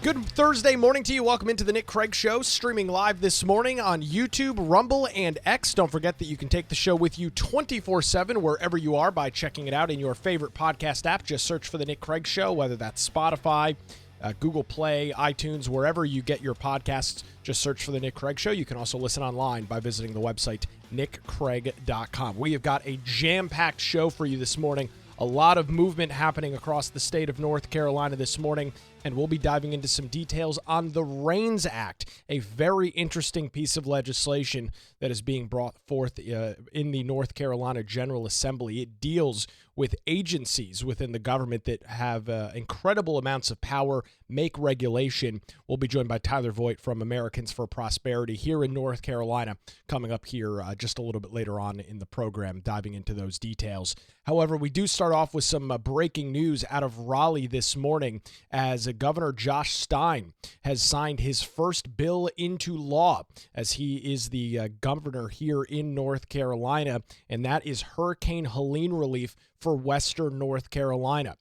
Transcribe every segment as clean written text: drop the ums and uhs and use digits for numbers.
Good Thursday morning to you. Welcome into the Nick Craig Show, streaming live this morning on YouTube, Rumble, and X. Don't forget that you can take the show with you 24/7 wherever you are by checking it out in your favorite podcast app. Just search for the Nick Craig Show, whether that's Spotify, Google Play, iTunes, wherever you get your podcasts. Just search for the Nick Craig Show. You can also listen online by visiting the website nickcraig.com. We have got a jam-packed show for you this morning. A lot of movement happening across the state of North Carolina this morning, and we'll be diving into some details on the REINS Act, a very interesting piece of legislation that is being brought forth in the North Carolina General Assembly. It deals with agencies within the government that have incredible amounts of power, make regulation. We'll be joined by Tyler Voigt from Americans for Prosperity here in North Carolina, coming up here just a little bit later on in the program, diving into those details. However, we do start off with some breaking news out of Raleigh this morning as Governor Josh Stein has signed his first bill into law as he is the governor here in North Carolina, and that is Hurricane Helene relief for Western North Carolina.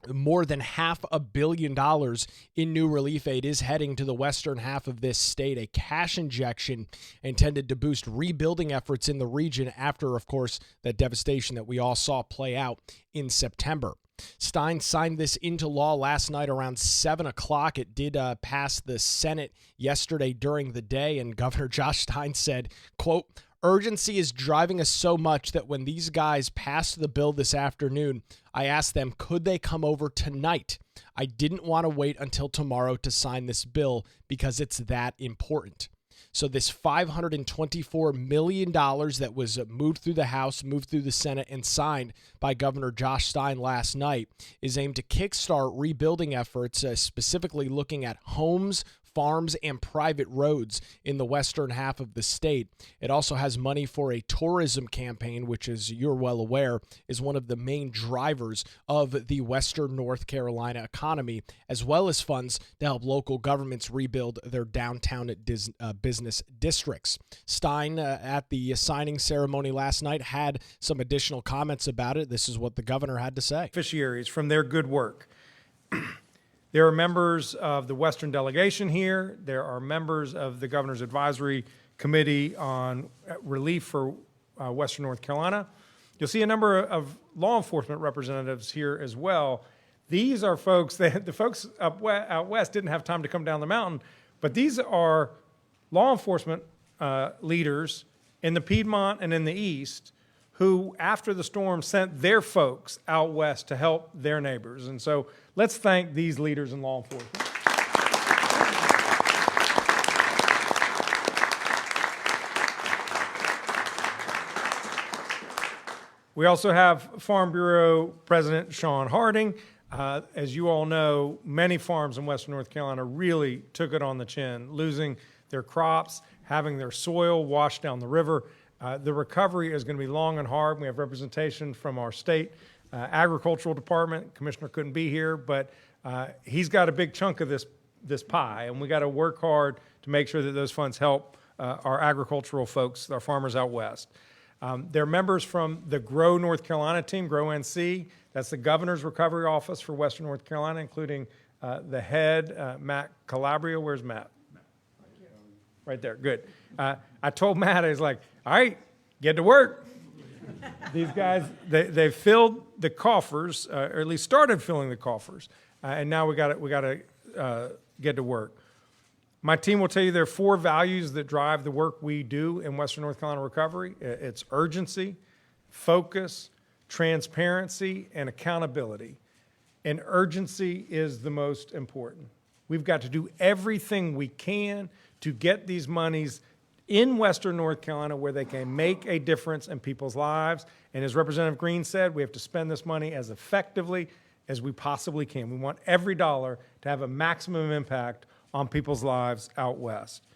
More than $500 million in new relief aid is heading to the western half of this state, a cash injection intended to boost rebuilding efforts in the region after, of course, that devastation that we all saw play out in September. Stein signed this into law last night around 7 o'clock. It did pass the Senate yesterday during the day, and Governor Josh Stein said, quote, "Urgency is driving us so much that when these guys passed the bill this afternoon, I asked them, could they come over tonight? I didn't want to wait until tomorrow to sign this bill because it's that important." So this $524 million that was moved through the House, moved through the Senate, and signed by Governor Josh Stein last night is aimed to kickstart rebuilding efforts, specifically looking at homes, farms, and private roads in the western half of the state. It also has money for a tourism campaign, which, as you're well aware, is one of the main drivers of the western North Carolina economy, as well as funds to help local governments rebuild their downtown business districts. Stein, at the signing ceremony last night, had some additional comments about it. This is what the governor had to say. Beneficiaries from their good work. There are members of the Western delegation here. There are members of the Governor's Advisory Committee on Relief for Western North Carolina. You'll see a number of law enforcement representatives here as well. These are folks that the folks out west didn't have time to come down the mountain, but these are law enforcement leaders in the Piedmont and in the east who, after the storm, sent their folks out west to help their neighbors. And so let's thank these leaders in law enforcement. We also have Farm Bureau President Sean Harding. As you all know, many farms in Western North Carolina really took it on the chin, losing their crops, having their soil washed down the river. The recovery is going to be long and hard. We have representation from our state agricultural department. Commissioner couldn't be here, but he's got a big chunk of this pie, and we got to work hard to make sure that those funds help our agricultural folks, our farmers out west. There are members from the Grow North Carolina team, Grow NC. That's the Governor's Recovery Office for Western North Carolina, including the head, Matt Calabria. Where's Matt? Right there, good. I told Matt, I was like, all right, get to work. These guys, they filled the coffers, or at least started filling the coffers, and now we got to get to work. My team will tell you there are 4 values that drive the work we do in Western North Carolina recovery. It's urgency, focus, transparency, and accountability. And urgency is the most important. We've got to do everything we can to get these monies in Western North Carolina where they can make a difference in people's lives. And as Representative Green said, we have to spend this money as effectively as we possibly can. We want every dollar to have a maximum impact on people's lives out west.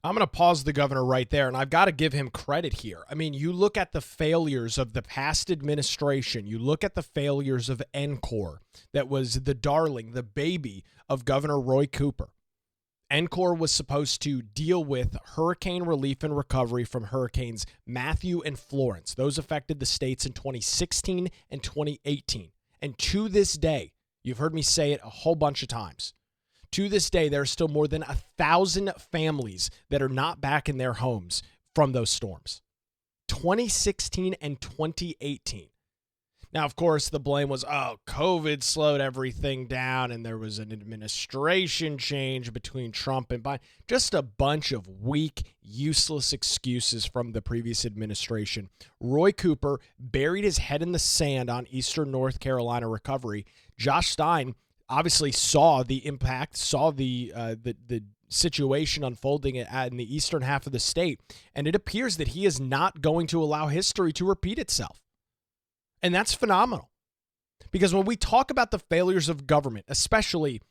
I'm going to pause the governor right there, and I've got to give him credit here. I mean, you look at the failures of the past administration. You look at the failures of NCOR, that was the darling, the baby of Governor Roy Cooper. NCOR was supposed to deal with hurricane relief and recovery from hurricanes Matthew and Florence. Those affected the states in 2016 and 2018. And to this day, you've heard me say it a whole bunch of times, To this day, there are still more than 1,000 families that are not back in their homes from those storms. 2016 and 2018. Now, of course, the blame was, COVID slowed everything down and there was an administration change between Trump and Biden. Just a bunch of weak, useless excuses from the previous administration. Roy Cooper buried his head in the sand on Eastern North Carolina recovery. Josh Stein obviously saw the impact, saw the situation unfolding in the eastern half of the state, and it appears that he is not going to allow history to repeat itself. And that's phenomenal, because when we talk about the failures of government, especially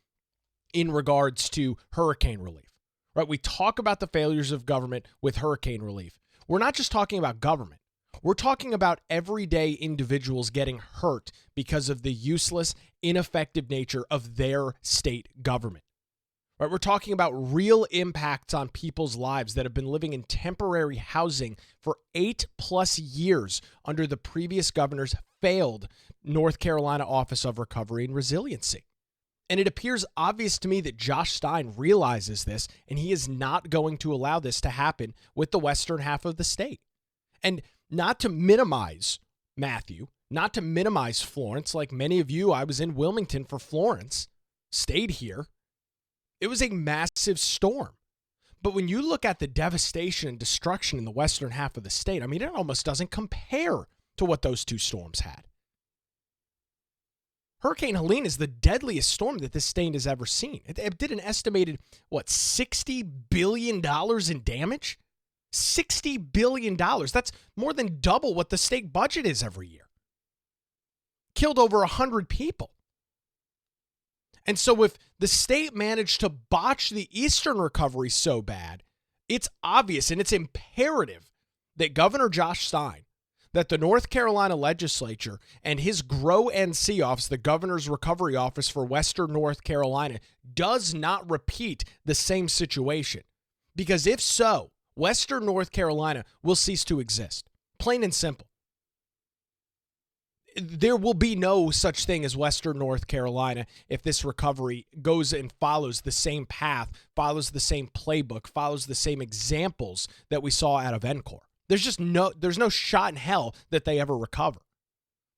in regards to hurricane relief, right? We talk about the failures of government with hurricane relief. We're not just talking about government. We're talking about everyday individuals getting hurt because of the useless, ineffective nature of their state government. Right? We're talking about real impacts on people's lives that have been living in temporary housing for 8+ years under the previous governor's failed North Carolina Office of Recovery and Resiliency. And it appears obvious to me that Josh Stein realizes this, and he is not going to allow this to happen with the western half of the state. And not to minimize Matthew, not to minimize Florence, like many of you, I was in Wilmington for Florence, stayed here. It was a massive storm. But when you look at the devastation and destruction in the western half of the state, I mean, it almost doesn't compare to what those two storms had. Hurricane Helene is the deadliest storm that this state has ever seen. It did an estimated, $60 billion in damage? $60 billion. That's more than double what the state budget is every year. Killed over 100 people. And so if the state managed to botch the eastern recovery so bad, it's obvious and it's imperative that Governor Josh Stein, that the North Carolina legislature and his GROW-NC office, the Governor's Recovery Office for Western North Carolina, does not repeat the same situation. Because if so, Western North Carolina will cease to exist. Plain and simple. There will be no such thing as Western North Carolina if this recovery goes and follows the same path, follows the same playbook, follows the same examples that we saw out of Encore. There's no shot in hell that they ever recover.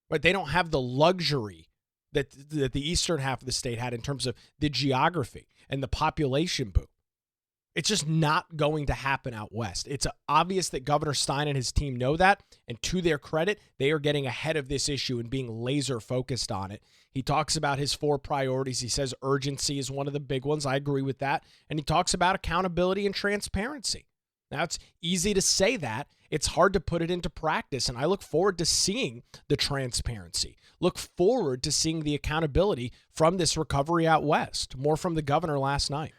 Right? They don't have the luxury that the eastern half of the state had in terms of the geography and the population boom. It's just not going to happen out west. It's obvious that Governor Stein and his team know that, and to their credit, they are getting ahead of this issue and being laser focused on it. He talks about his 4 priorities. He says urgency is one of the big ones. I agree with that. And he talks about accountability and transparency. Now, it's easy to say that. It's hard to put it into practice, and I look forward to seeing the transparency. Look forward to seeing the accountability from this recovery out west. More from the governor last night.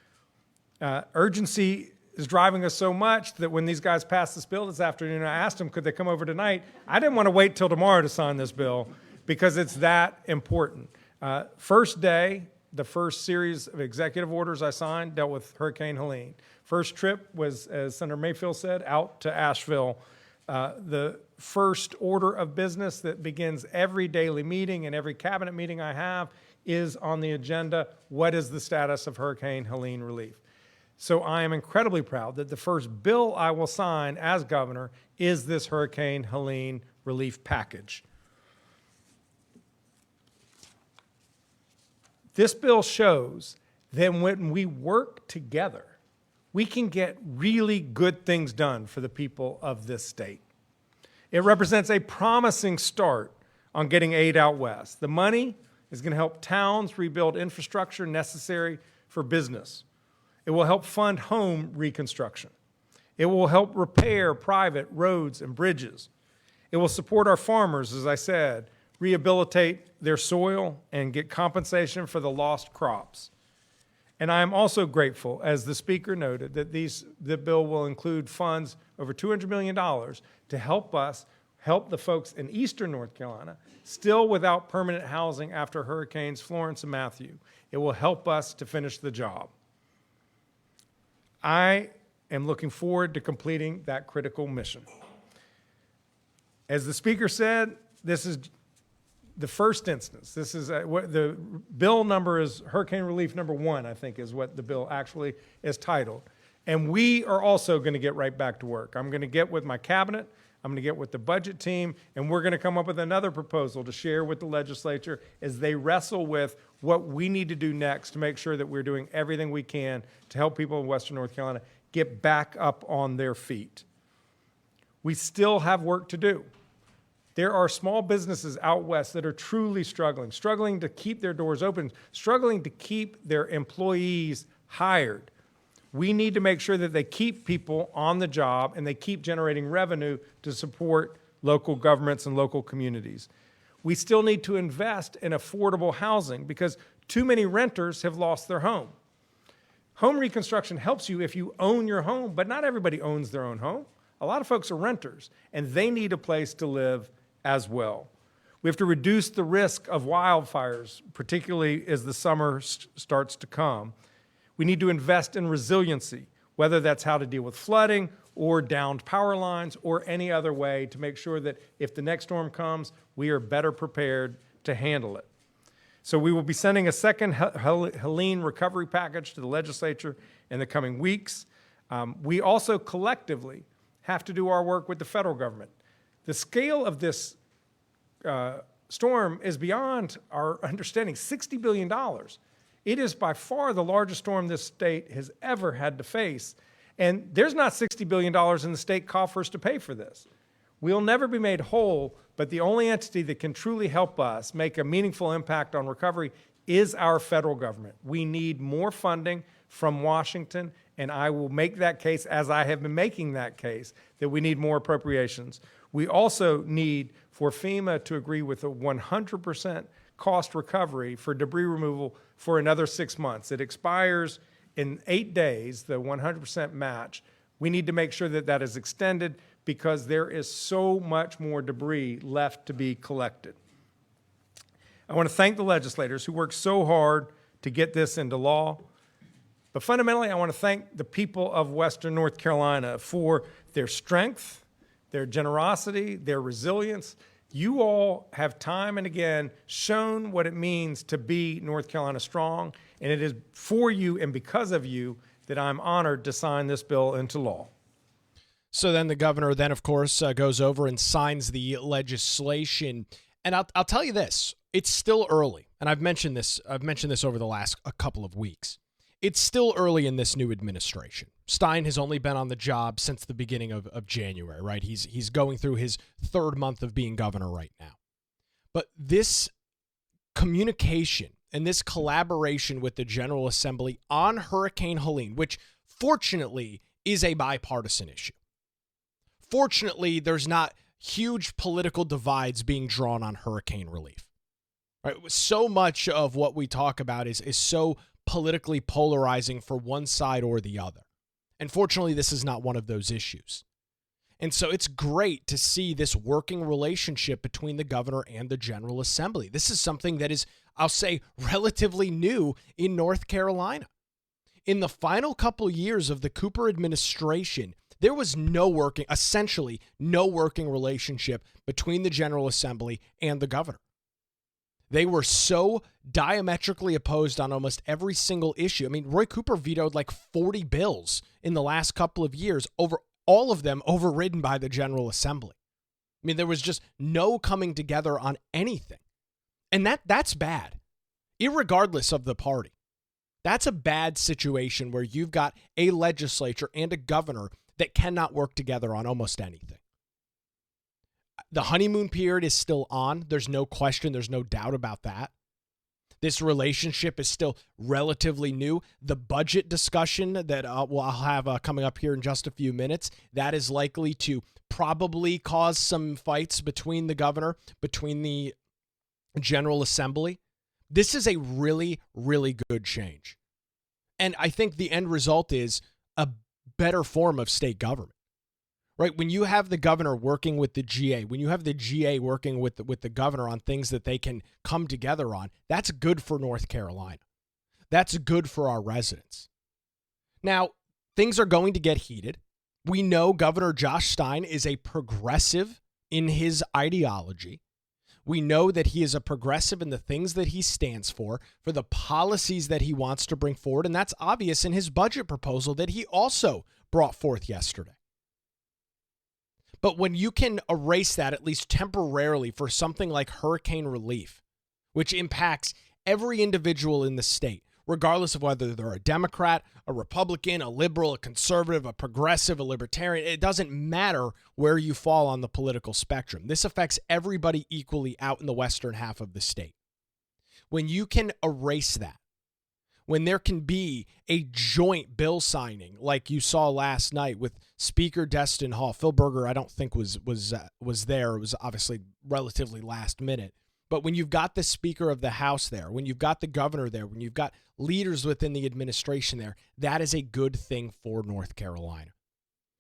Urgency is driving us so much that when these guys passed this bill this afternoon, I asked them, could they come over tonight? I didn't want to wait till tomorrow to sign this bill because it's that important. First day, the first series of executive orders I signed dealt with Hurricane Helene. First trip was, as Senator Mayfield said, out to Asheville. The first order of business that begins every daily meeting and every cabinet meeting I have is on the agenda. What is the status of Hurricane Helene relief? So I am incredibly proud that the first bill I will sign as governor is this Hurricane Helene relief package. This bill shows that when we work together, we can get really good things done for the people of this state. It represents a promising start on getting aid out west. The money is going to help towns rebuild infrastructure necessary for business. It will help fund home reconstruction. It will help repair private roads and bridges. It will support our farmers, as I said, rehabilitate their soil and get compensation for the lost crops. And I am also grateful, as the speaker noted, that the bill will include funds over $200 million to help us help the folks in eastern North Carolina still without permanent housing after Hurricanes Florence and Matthew. It will help us to finish the job. I am looking forward to completing that critical mission. As the speaker said, this is the first instance. This is what the bill number is. Hurricane Relief number 1, I think, is what the bill actually is titled. And we are also going to get right back to work. I'm going to get with my cabinet. I'm going to get with the budget team, and we're going to come up with another proposal to share with the legislature as they wrestle with what we need to do next to make sure that we're doing everything we can to help people in Western North Carolina get back up on their feet. We still have work to do. There are small businesses out west that are truly struggling to keep their doors open, struggling to keep their employees hired. We need to make sure that they keep people on the job and they keep generating revenue to support local governments and local communities. We still need to invest in affordable housing because too many renters have lost their home. Home reconstruction helps you if you own your home, but not everybody owns their own home. A lot of folks are renters, and they need a place to live as well. We have to reduce the risk of wildfires, particularly as the summer starts to come. We need to invest in resiliency, whether that's how to deal with flooding or downed power lines or any other way to make sure that if the next storm comes, we are better prepared to handle it. So we will be sending a second Helene recovery package to the legislature in the coming weeks. We also collectively have to do our work with the federal government. The scale of this storm is beyond our understanding, $60 billion. It is by far the largest storm this state has ever had to face. And there's not $60 billion in the state coffers to pay for this. We'll never be made whole, but the only entity that can truly help us make a meaningful impact on recovery is our federal government. We need more funding from Washington, and I will make that case, as I have been making that case, that we need more appropriations. We also need for FEMA to agree with a 100% cost recovery for debris removal for another 6 months. It expires in 8 days, the 100% match. We need to make sure that that is extended because there is so much more debris left to be collected. I want to thank the legislators who worked so hard to get this into law. But fundamentally, I want to thank the people of Western North Carolina for their strength, their generosity, their resilience. You all have time and again shown what it means to be North Carolina strong, and it is for you and because of you that I'm honored to sign this bill into law. So then the governor then, of course, goes over and signs the legislation. And I'll tell you this, it's still early. And I've mentioned this over the last a couple of weeks. It's still early in this new administration. Stein has only been on the job since the beginning of January, right? He's going through his third month of being governor right now. But this communication and this collaboration with the General Assembly on Hurricane Helene, which fortunately is a bipartisan issue. Fortunately, there's not huge political divides being drawn on hurricane relief. Right? So much of what we talk about is so politically polarizing for one side or the other. And fortunately, this is not one of those issues. And so it's great to see this working relationship between the governor and the General Assembly. This is something that is, I'll say, relatively new in North Carolina. In the final couple years of the Cooper administration, there was essentially no working relationship between the General Assembly and the governor. They were so diametrically opposed on almost every single issue. I mean, Roy Cooper vetoed like 40 bills in the last couple of years, all of them overridden by the General Assembly. I mean, there was just no coming together on anything. And that's bad, irregardless of the party. That's a bad situation where you've got a legislature and a governor that cannot work together on almost anything. The honeymoon period is still on. There's no question. There's no doubt about that. This relationship is still relatively new. The budget discussion that I'll have coming up here in just a few minutes, that is likely to probably cause some fights between the governor, between the General Assembly. This is a really, really good change. And I think the end result is a better form of state government. Right? When you have the governor working with the GA, when you have the GA working with the governor on things that they can come together on, that's good for North Carolina. That's good for our residents. Now, things are going to get heated. We know Governor Josh Stein is a progressive in his ideology. We know that he is a progressive in the things that he stands for the policies that he wants to bring forward, and that's obvious in his budget proposal that he also brought forth yesterday. But when you can erase that, at least temporarily, for something like hurricane relief, which impacts every individual in the state, regardless of whether they're a Democrat, a Republican, a liberal, a conservative, a progressive, a libertarian, it doesn't matter where you fall on the political spectrum. This affects everybody equally out in the western half of the state. When you can erase that, when there can be a joint bill signing like you saw last night with Speaker Destin Hall. Phil Berger, I don't think was there. It was obviously relatively last minute. But when you've got the Speaker of the House there, when you've got the governor there, when you've got leaders within the administration there, that is a good thing for North Carolina.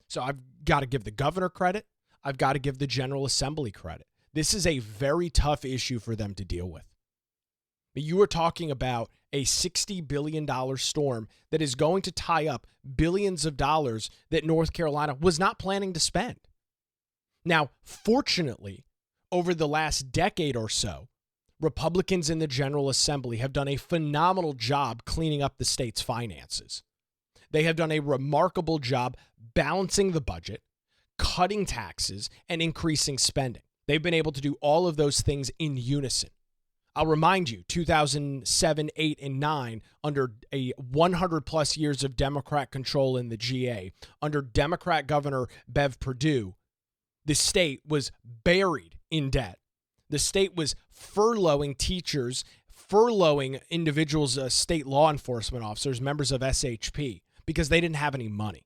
So I've got to give the governor credit. I've got to give the General Assembly credit. This is a very tough issue for them to deal with. You are talking about a $60 billion storm that is going to tie up billions of dollars that North Carolina was not planning to spend. Now, fortunately, over the last decade or so, Republicans in the General Assembly have done a phenomenal job cleaning up the state's finances. They have done a remarkable job balancing the budget, cutting taxes, and increasing spending. They've been able to do all of those things in unison. I'll remind you, 2007, 8, and 9, under a 100-plus years of Democrat control in the GA, under Democrat Governor Bev Perdue, the state was buried in debt. The state was furloughing teachers, furloughing individuals, state law enforcement officers, members of SHP, because they didn't have any money.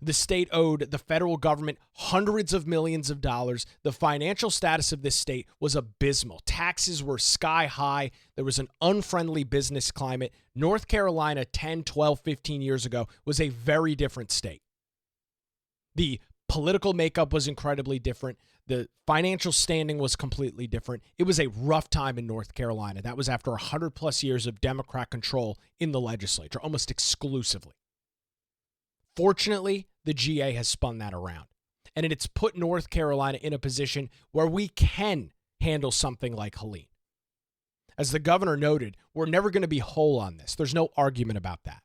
The state owed the federal government hundreds of millions of dollars. The financial status of this state was abysmal. Taxes were sky high. There was an unfriendly business climate. North Carolina 10, 12, 15 years ago was a very different state. The political makeup was incredibly different. The financial standing was completely different. It was a rough time in North Carolina. That was after 100-plus years of Democrat control in the legislature, almost exclusively. Fortunately, the GA has spun that around, and it's put North Carolina in a position where we can handle something like Helene. As the governor noted, we're never going to be whole on this. There's no argument about that.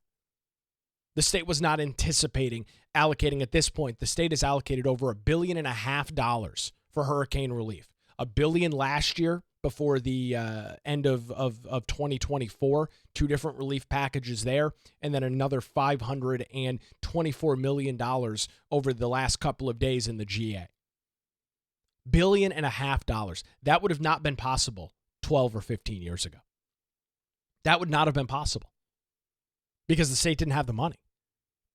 The state was not anticipating allocating at this point. The state has allocated over $1.5 billion for hurricane relief. $1 billion last year before the end of 2024, 2 different relief packages there, and then another $524 million over the last couple of days in the GA. $1.5 billion. That would have not been possible 12 or 15 years ago. That would not have been possible because the state didn't have the money.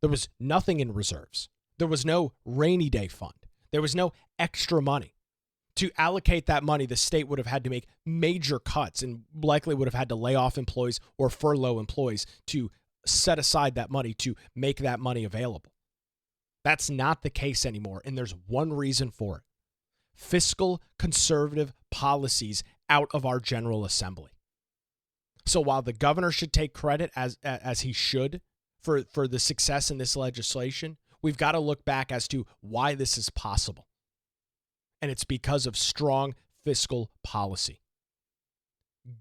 There was nothing in reserves. There was no rainy day fund. There was no extra money. To allocate that money, the state would have had to make major cuts and likely would have had to lay off employees or furlough employees to set aside that money, to make that money available. That's not the case anymore, and there's one reason for it. Fiscal conservative policies out of our General Assembly. So while the governor should take credit, as he should, for the success in this legislation, we've got to look back as to why this is possible. And it's because of strong fiscal policy.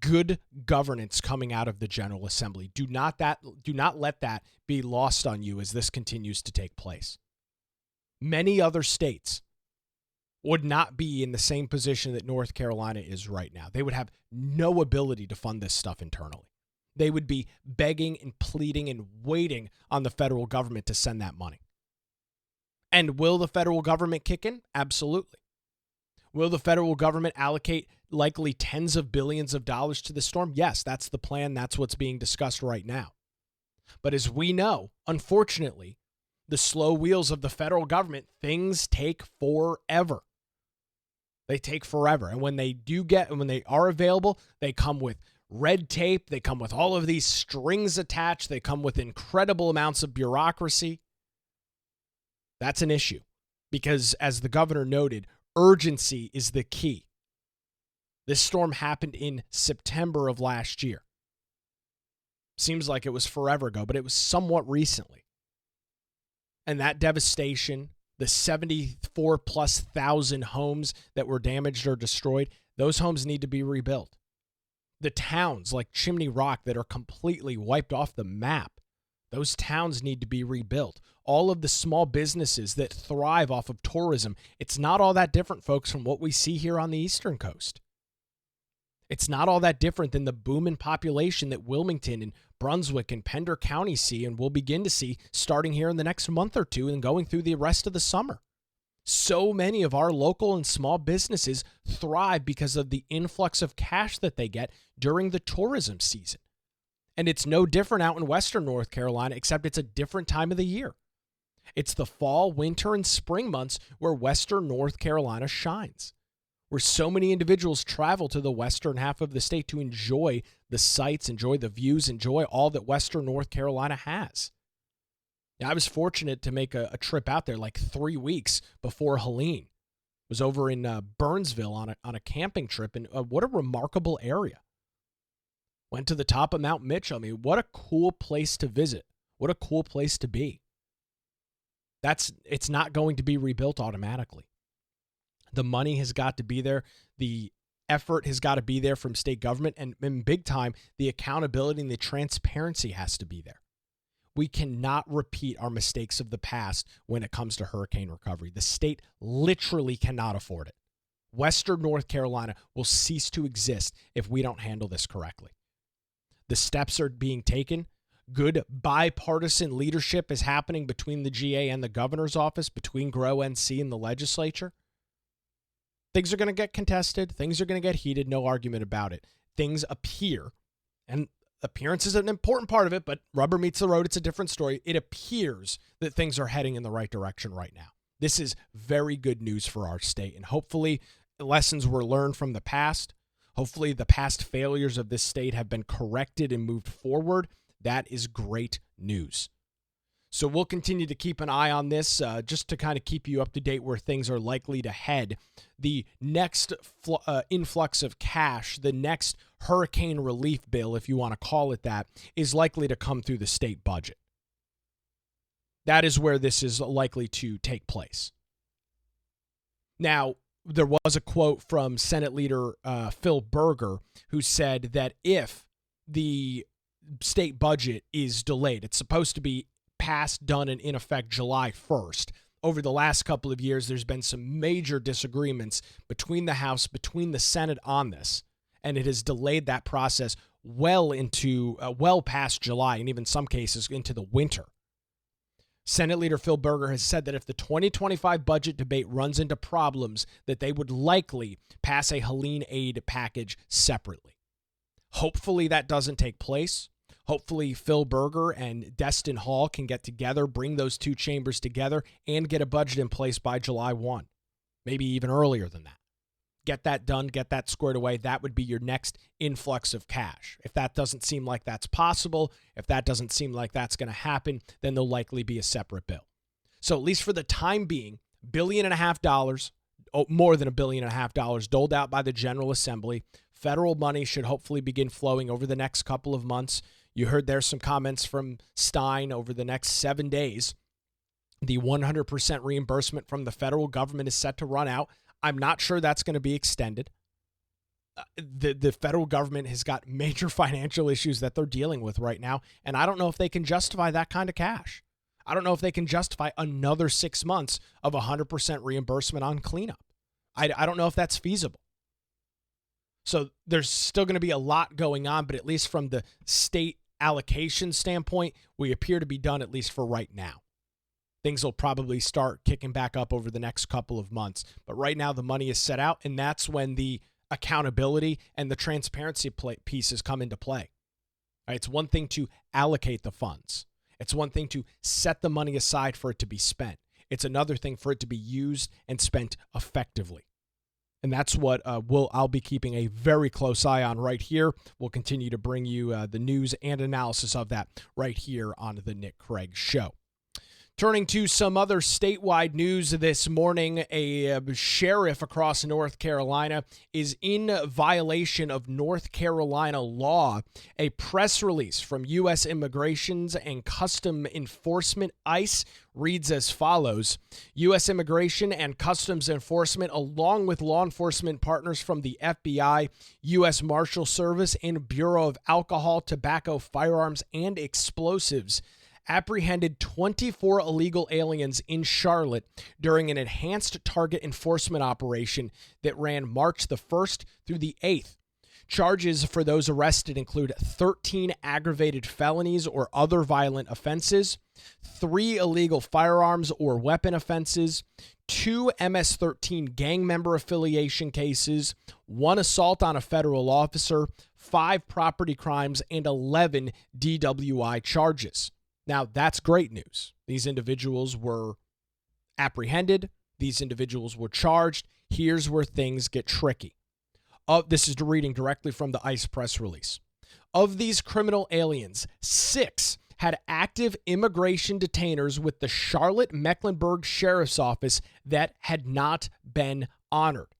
Good governance coming out of the General Assembly. Do not let that be lost on you as this continues to take place. Many other states would not be in the same position that North Carolina is right now. They would have no ability to fund this stuff internally. They would be begging and pleading and waiting on the federal government to send that money. And will the federal government kick in? Absolutely. Will the federal government allocate likely tens of billions of dollars to the storm? Yes, that's the plan. That's what's being discussed right now. But as we know, unfortunately, the slow wheels of the federal government, things take forever. They take forever. And when they are available, they come with red tape. They come with all of these strings attached. They come with incredible amounts of bureaucracy. That's an issue because, as the governor noted, urgency is the key. This storm happened in September of last year. Seems like it was forever ago, but it was somewhat recently. And that devastation, the 74,000+ homes that were damaged or destroyed, Those homes need to be rebuilt. The towns like Chimney Rock that are completely wiped off the map, those towns need to be rebuilt. All of the small businesses that thrive off of tourism, it's not all that different, folks, from what we see here on the Eastern Coast. It's not all that different than the booming population that Wilmington and Brunswick and Pender County see and will begin to see starting here in the next month or two and going through the rest of the summer. So many of our local and small businesses thrive because of the influx of cash that they get during the tourism season. And it's no different out in Western North Carolina, except it's a different time of the year. It's the fall, winter, and spring months where Western North Carolina shines, where so many individuals travel to the western half of the state to enjoy the sights, enjoy the views, enjoy all that Western North Carolina has. Now, I was fortunate to make a trip out there like 3 weeks before Helene. Was over in Burnsville on a camping trip, and what a remarkable area. Went to the top of Mount Mitchell. I mean, what a cool place to visit. What a cool place to be. It's not going to be rebuilt automatically. The money has got to be there. The effort has got to be there from state government, and big time, the accountability and the transparency has to be there. We cannot repeat our mistakes of the past when it comes to hurricane recovery. The state literally cannot afford it. Western North Carolina will cease to exist if we don't handle this correctly. The steps are being taken. Good bipartisan leadership is happening between the GA and the governor's office, between GROW NC and the legislature. Things are going to get contested. Things are going to get heated. No argument about it. Things appear, and appearance is an important part of it, but rubber meets the road. It's a different story. It appears that things are heading in the right direction right now. This is very good news for our state, and hopefully lessons were learned from the past. Hopefully the past failures of this state have been corrected and moved forward. That is great news. So we'll continue to keep an eye on this just to kind of keep you up to date where things are likely to head. The next influx of cash, the next hurricane relief bill, if you want to call it that, is likely to come through the state budget. That is where this is likely to take place. Now, there was a quote from Senate Leader Phil Berger, who said that if the state budget is delayed, it's supposed to be passed, done, and in effect July 1st. Over the last couple of years, there's been some major disagreements between the House, between the Senate on this, and it has delayed that process well past July, and even some cases into the winter. Senate Leader Phil Berger has said that if the 2025 budget debate runs into problems, that they would likely pass a Helene aid package separately. Hopefully that doesn't take place. Hopefully Phil Berger and Destin Hall can get together, bring those two chambers together, and get a budget in place by July 1, maybe even earlier than that. Get that done, get that squared away. That would be your next influx of cash. If that doesn't seem like that's possible, if that doesn't seem like that's going to happen, then there'll likely be a separate bill. So at least for the time being, $1.5 billion, more than $1.5 billion doled out by the General Assembly. Federal money should hopefully begin flowing over the next couple of months. You heard there's some comments from Stein over the next 7 days. The 100% reimbursement from the federal government is set to run out. I'm not sure that's going to be extended. The federal government has got major financial issues that they're dealing with right now, and I don't know if they can justify that kind of cash. I don't know if they can justify another 6 months of 100% reimbursement on cleanup. I don't know if that's feasible. So there's still going to be a lot going on, but at least from the state allocation standpoint, we appear to be done at least for right now. Things will probably start kicking back up over the next couple of months. But right now, the money is set out, and that's when the accountability and the transparency pieces come into play. All right, it's one thing to allocate the funds. It's one thing to set the money aside for it to be spent. It's another thing for it to be used and spent effectively. And that's what I'll be keeping a very close eye on right here. We'll continue to bring you the news and analysis of that right here on the Nick Craig Show. Turning to some other statewide news this morning, a sheriff across North Carolina is in violation of North Carolina law. A press release from U.S. Immigration and Customs Enforcement, ICE, reads as follows. U.S. Immigration and Customs Enforcement, along with law enforcement partners from the FBI, U.S. Marshal Service, and Bureau of Alcohol, Tobacco, Firearms, and Explosives, apprehended 24 illegal aliens in Charlotte during an enhanced target enforcement operation that ran March the 1st through the 8th. Charges for those arrested include 13 aggravated felonies or other violent offenses, 3 illegal firearms or weapon offenses, 2 MS-13 gang member affiliation cases, 1 assault on a federal officer, 5 property crimes, and 11 DWI charges. Now, that's great news. These individuals were apprehended. These individuals were charged. Here's where things get tricky. This is reading directly from the ICE press release. Of these criminal aliens, 6 had active immigration detainers with the Charlotte-Mecklenburg Sheriff's Office that had not been honored.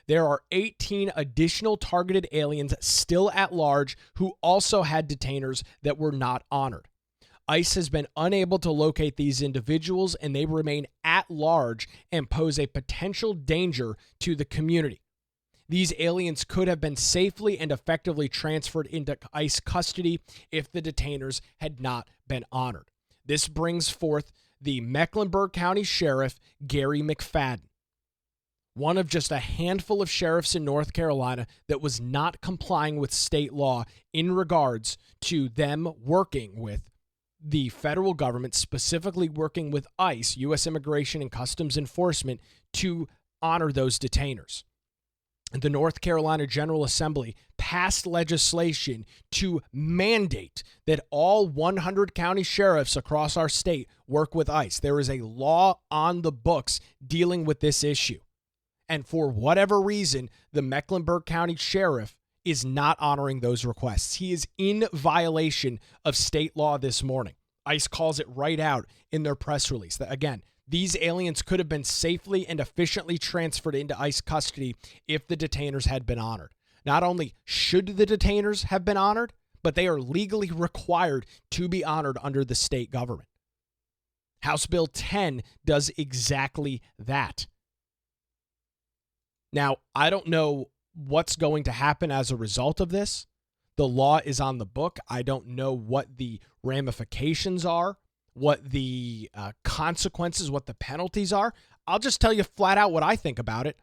There are 18 additional targeted aliens still at large who also had detainers that were not honored. ICE has been unable to locate these individuals, and they remain at large and pose a potential danger to the community. These aliens could have been safely and effectively transferred into ICE custody if the detainers had not been honored. This brings forth the Mecklenburg County Sheriff, Gary McFadden, one of just a handful of sheriffs in North Carolina that was not complying with state law in regards to them working with the federal government, specifically working with ICE, U.S. Immigration and Customs Enforcement, to honor those detainers. The North Carolina General Assembly passed legislation to mandate that all 100 county sheriffs across our state work with ICE. There is a law on the books dealing with this issue. And for whatever reason, the Mecklenburg County Sheriff is not honoring those requests. He is in violation of state law this morning. ICE calls it right out in their press release. That, again, these aliens could have been safely and efficiently transferred into ICE custody if the detainers had been honored. Not only should the detainers have been honored, but they are legally required to be honored under the state government. House Bill 10 does exactly that. Now, I don't know what's going to happen as a result of this. The law is on the book. I don't know what the ramifications are, what the consequences, what the penalties are. I'll just tell you flat out what I think about it.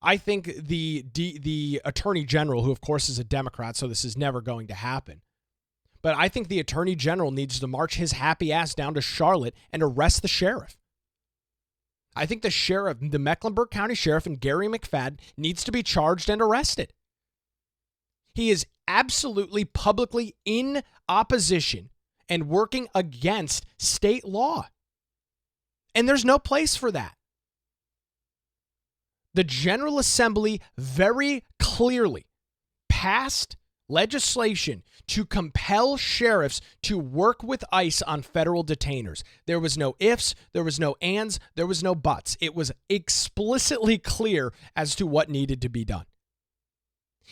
I think the Attorney General, who of course is a Democrat, so this is never going to happen, but I think the Attorney General needs to march his happy ass down to Charlotte and arrest the sheriff. I think the sheriff, the Mecklenburg County Sheriff, and Gary McFadden needs to be charged and arrested. He is absolutely publicly in opposition and working against state law. And there's no place for that. The General Assembly very clearly passed legislation to compel sheriffs to work with ICE on federal detainers. There was no ifs, there was no ands, there was no buts. It was explicitly clear as to what needed to be done.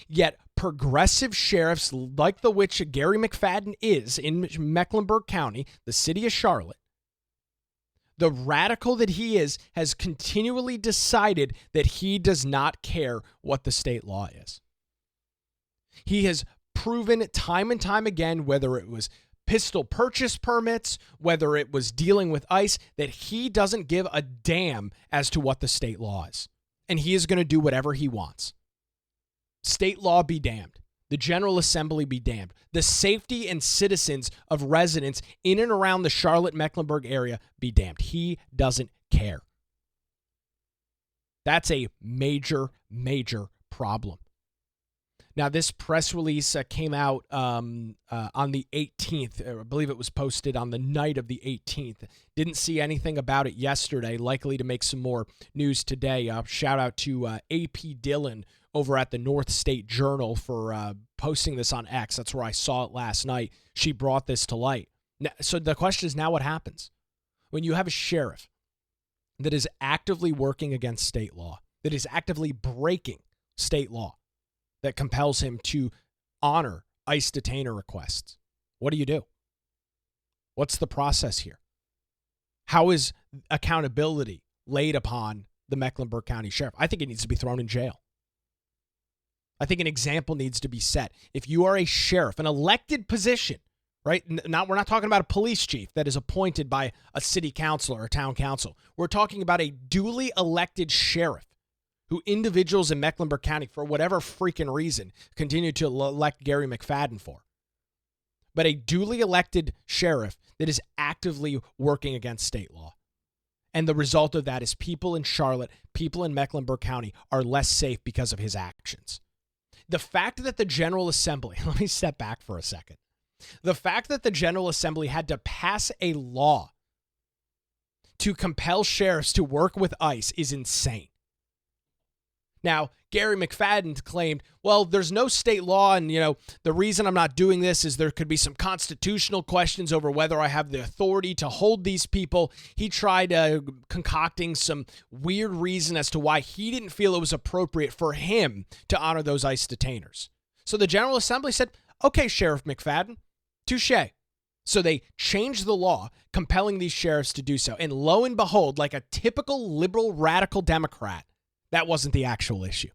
Yet progressive sheriffs like the which Gary McFadden is in Mecklenburg County, the city of Charlotte, the radical that he is, has continually decided that he does not care what the state law is. He has proven time and time again, whether it was pistol purchase permits, whether it was dealing with ICE, that he doesn't give a damn as to what the state law is. And he is going to do whatever he wants. State law be damned. The General Assembly be damned. The safety and citizens of residents in and around the Charlotte-Mecklenburg area be damned. He doesn't care. That's a major, major problem. Now, this press release came out on the 18th. I believe it was posted on the night of the 18th. Didn't see anything about it yesterday. Likely to make some more news today. Shout out to AP Dillon over at the North State Journal for posting this on X. That's where I saw it last night. She brought this to light. So the question is now what happens? when you have a sheriff that is actively working against state law, that is actively breaking state law, that compels him to honor ICE detainer requests, what do? What's the process here? How is accountability laid upon the Mecklenburg County Sheriff? I think he needs to be thrown in jail. I think an example needs to be set. If you are a sheriff, an elected position, right? We're not talking about a police chief that is appointed by a city council or a town council. We're talking about a duly elected sheriff who individuals in Mecklenburg County, for whatever freaking reason, continue to elect Gary McFadden for. But a duly elected sheriff that is actively working against state law. And the result of that is people in Charlotte, people in Mecklenburg County are less safe because of his actions. The fact that the General Assembly, let me step back for a second. The fact that the General Assembly had to pass a law to compel sheriffs to work with ICE is insane. Now, Gary McFadden claimed, well, there's no state law, and, the reason I'm not doing this is there could be some constitutional questions over whether I have the authority to hold these people. He tried concocting some weird reason as to why he didn't feel it was appropriate for him to honor those ICE detainers. So the General Assembly said, okay, Sheriff McFadden, touche. So they changed the law, compelling these sheriffs to do so. And lo and behold, like a typical liberal radical Democrat, that wasn't the actual issue,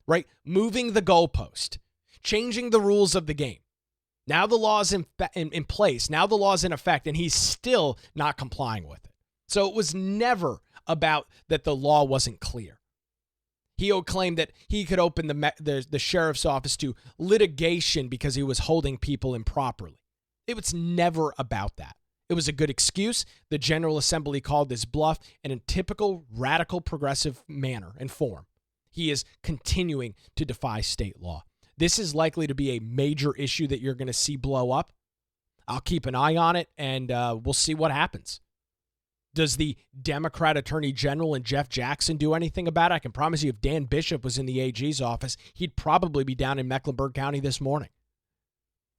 right? Moving the goalpost, changing the rules of the game. Now the law's in place. Now the law's in effect, and he's still not complying with it. So it was never about that the law wasn't clear. He claimed that he could open the sheriff's office to litigation because he was holding people improperly. It was never about that. It was a good excuse. The General Assembly called this bluff, and in typical radical progressive manner and form, he is continuing to defy state law. This is likely to be a major issue that you're going to see blow up. I'll keep an eye on it, and we'll see what happens. Does the Democrat Attorney General and Jeff Jackson do anything about it? I can promise you if Dan Bishop was in the AG's office, he'd probably be down in Mecklenburg County this morning.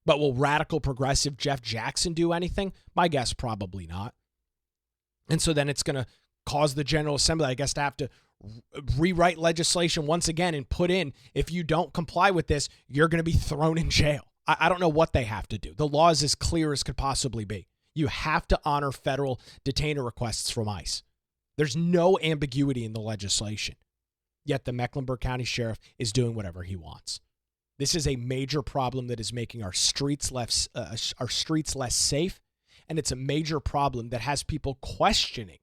But will radical progressive Jeff Jackson do anything? My guess, probably not. And so then it's going to cause the General Assembly, I guess, to have to rewrite legislation once again and put in, if you don't comply with this, you're going to be thrown in jail. I don't know what they have to do. The law is as clear as could possibly be. You have to honor federal detainer requests from ICE. There's no ambiguity in the legislation. Yet the Mecklenburg County Sheriff is doing whatever he wants. This is a major problem that is making our streets less safe, and it's a major problem that has people questioning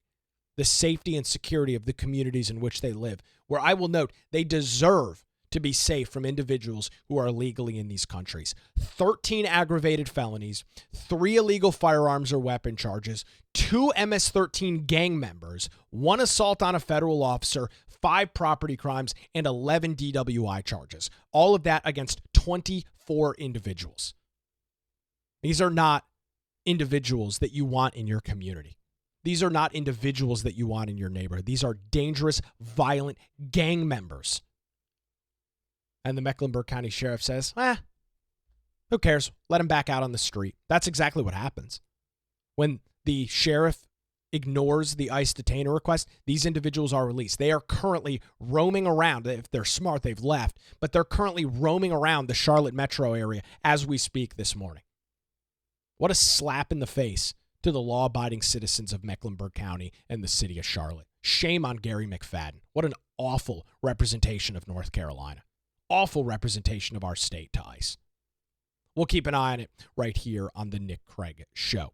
the safety and security of the communities in which they live, where I will note they deserve to be safe from individuals who are illegally in these countries. 13 aggravated felonies, 3 illegal firearms or weapon charges, 2 MS-13 gang members, 1 assault on a federal officer, 5 property crimes, and 11 DWI charges. All of that against 24 individuals. These are not individuals that you want in your community. These are not individuals that you want in your neighborhood. These are dangerous, violent gang members. And the Mecklenburg County Sheriff says, who cares? Let him back out on the street. That's exactly what happens. When the sheriff ignores the ICE detainer request, these individuals are released. They are currently roaming around. If they're smart, they've left, but they're currently roaming around the Charlotte metro area as we speak this morning. What a slap in the face to the law-abiding citizens of Mecklenburg County and the city of Charlotte. Shame on Gary McFadden. What an awful representation of North Carolina. Awful representation of our state to ICE. We'll keep an eye on it right here on the Nick Craig Show.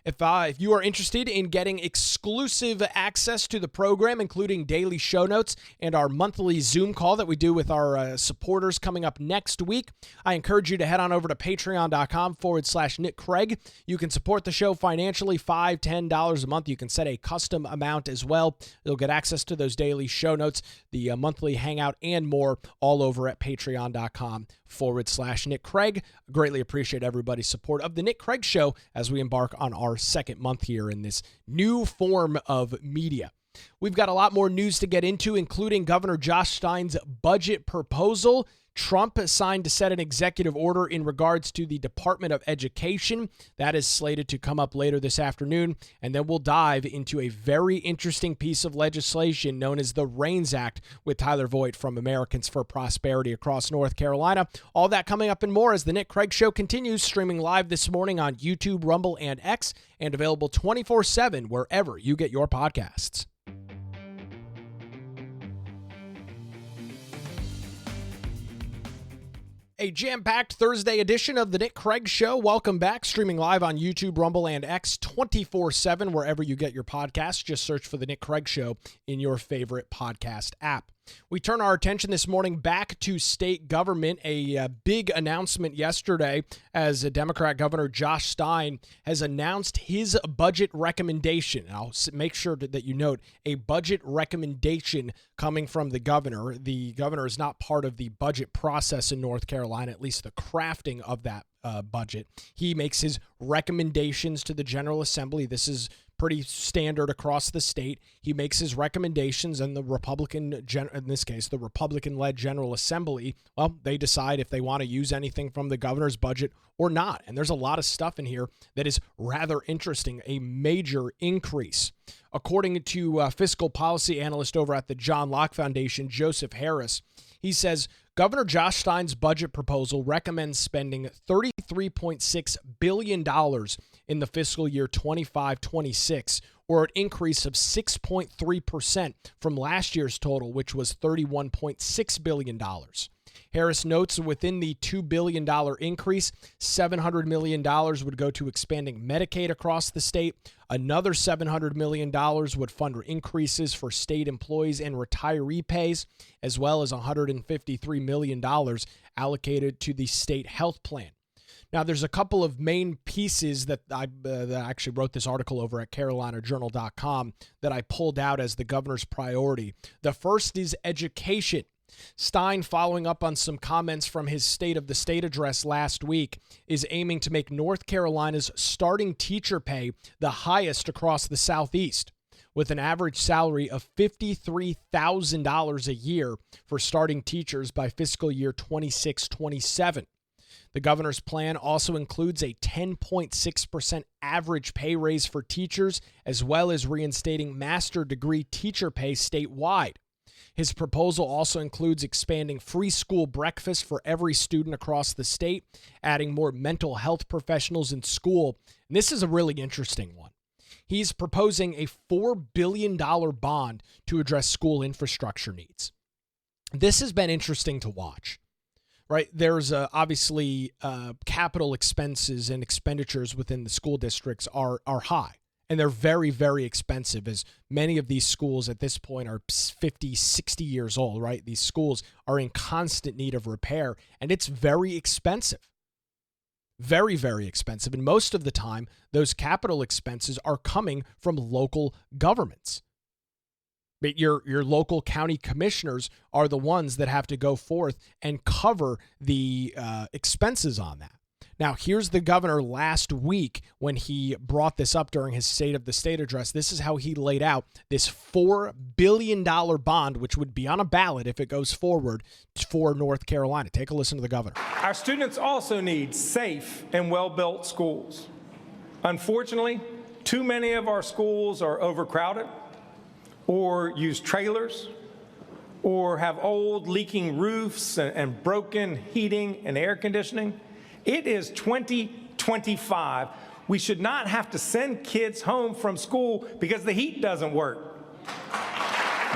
If you are interested in getting exclusive access to the program, including daily show notes and our monthly Zoom call that we do with our supporters coming up next week, I encourage you to head on over to patreon.com/Nick Craig. You can support the show financially, $5, $10 a month. You can set a custom amount as well. You'll get access to those daily show notes, the monthly hangout, and more all over at patreon.com/Nick Craig. Greatly appreciate everybody's support of the Nick Craig Show as we embark on our second month here in this new form of media. We've got a lot more news to get into, including Governor Josh Stein's budget proposal, Trump signed to set an executive order in regards to the Department of Education. That is slated to come up later this afternoon. And then we'll dive into a very interesting piece of legislation known as the REINS Act with Tyler Voigt from Americans for Prosperity across North Carolina. All that coming up and more as the Nick Craig Show continues, streaming live this morning on YouTube, Rumble, and X, and available 24/7 wherever you get your podcasts. A jam-packed Thursday edition of the Nick Craig Show. Welcome back. Streaming live on YouTube, Rumble, and X 24/7, wherever you get your podcasts. Just search for the Nick Craig Show in your favorite podcast app. We turn our attention this morning back to state government. A big announcement yesterday as Democrat Governor Josh Stein has announced his budget recommendation. I'll make sure that you note a budget recommendation coming from the governor. The governor is not part of the budget process in North Carolina, at least the crafting of that budget. He makes his recommendations to the General Assembly. This is pretty standard across the state. He makes his recommendations, and the in this case, the Republican-led General Assembly, well, they decide if they want to use anything from the governor's budget or not. And there's a lot of stuff in here that is rather interesting, a major increase. According to fiscal policy analyst over at the John Locke Foundation, Joseph Harris, he says, Governor Josh Stein's budget proposal recommends spending $33.6 billion in the fiscal year 25-26, or an increase of 6.3% from last year's total, which was $31.6 billion. Harris notes within the $2 billion increase, $700 million would go to expanding Medicaid across the state. Another $700 million would fund increases for state employees and retiree pays, as well as $153 million allocated to the state health plan. Now, there's a couple of main pieces that I actually wrote this article over at CarolinaJournal.com that I pulled out as the governor's priority. The first is education. Stein, following up on some comments from his State of the State address last week, is aiming to make North Carolina's starting teacher pay the highest across the Southeast, with an average salary of $53,000 a year for starting teachers by fiscal year 26-27. The governor's plan also includes a 10.6% average pay raise for teachers, as well as reinstating master degree teacher pay statewide. His proposal also includes expanding free school breakfast for every student across the state, adding more mental health professionals in school. And this is a really interesting one. He's proposing a $4 billion bond to address school infrastructure needs. This has been interesting to watch, right? There's obviously capital expenses and expenditures within the school districts are high. And they're very, very expensive, as many of these schools at this point are 50, 60 years old, right? These schools are in constant need of repair, and it's very expensive. Very, very expensive. And most of the time, those capital expenses are coming from local governments. But your local county commissioners are the ones that have to go forth and cover the expenses on that. Now, here's the governor last week when he brought this up during his State of the State address. This is how he laid out this $4 billion bond, which would be on a ballot if it goes forward for North Carolina. Take a listen to the governor. Our students also need safe and well-built schools. Unfortunately, too many of our schools are overcrowded or use trailers or have old leaking roofs and broken heating and air conditioning. It is 2025. We should not have to send kids home from school because the heat doesn't work.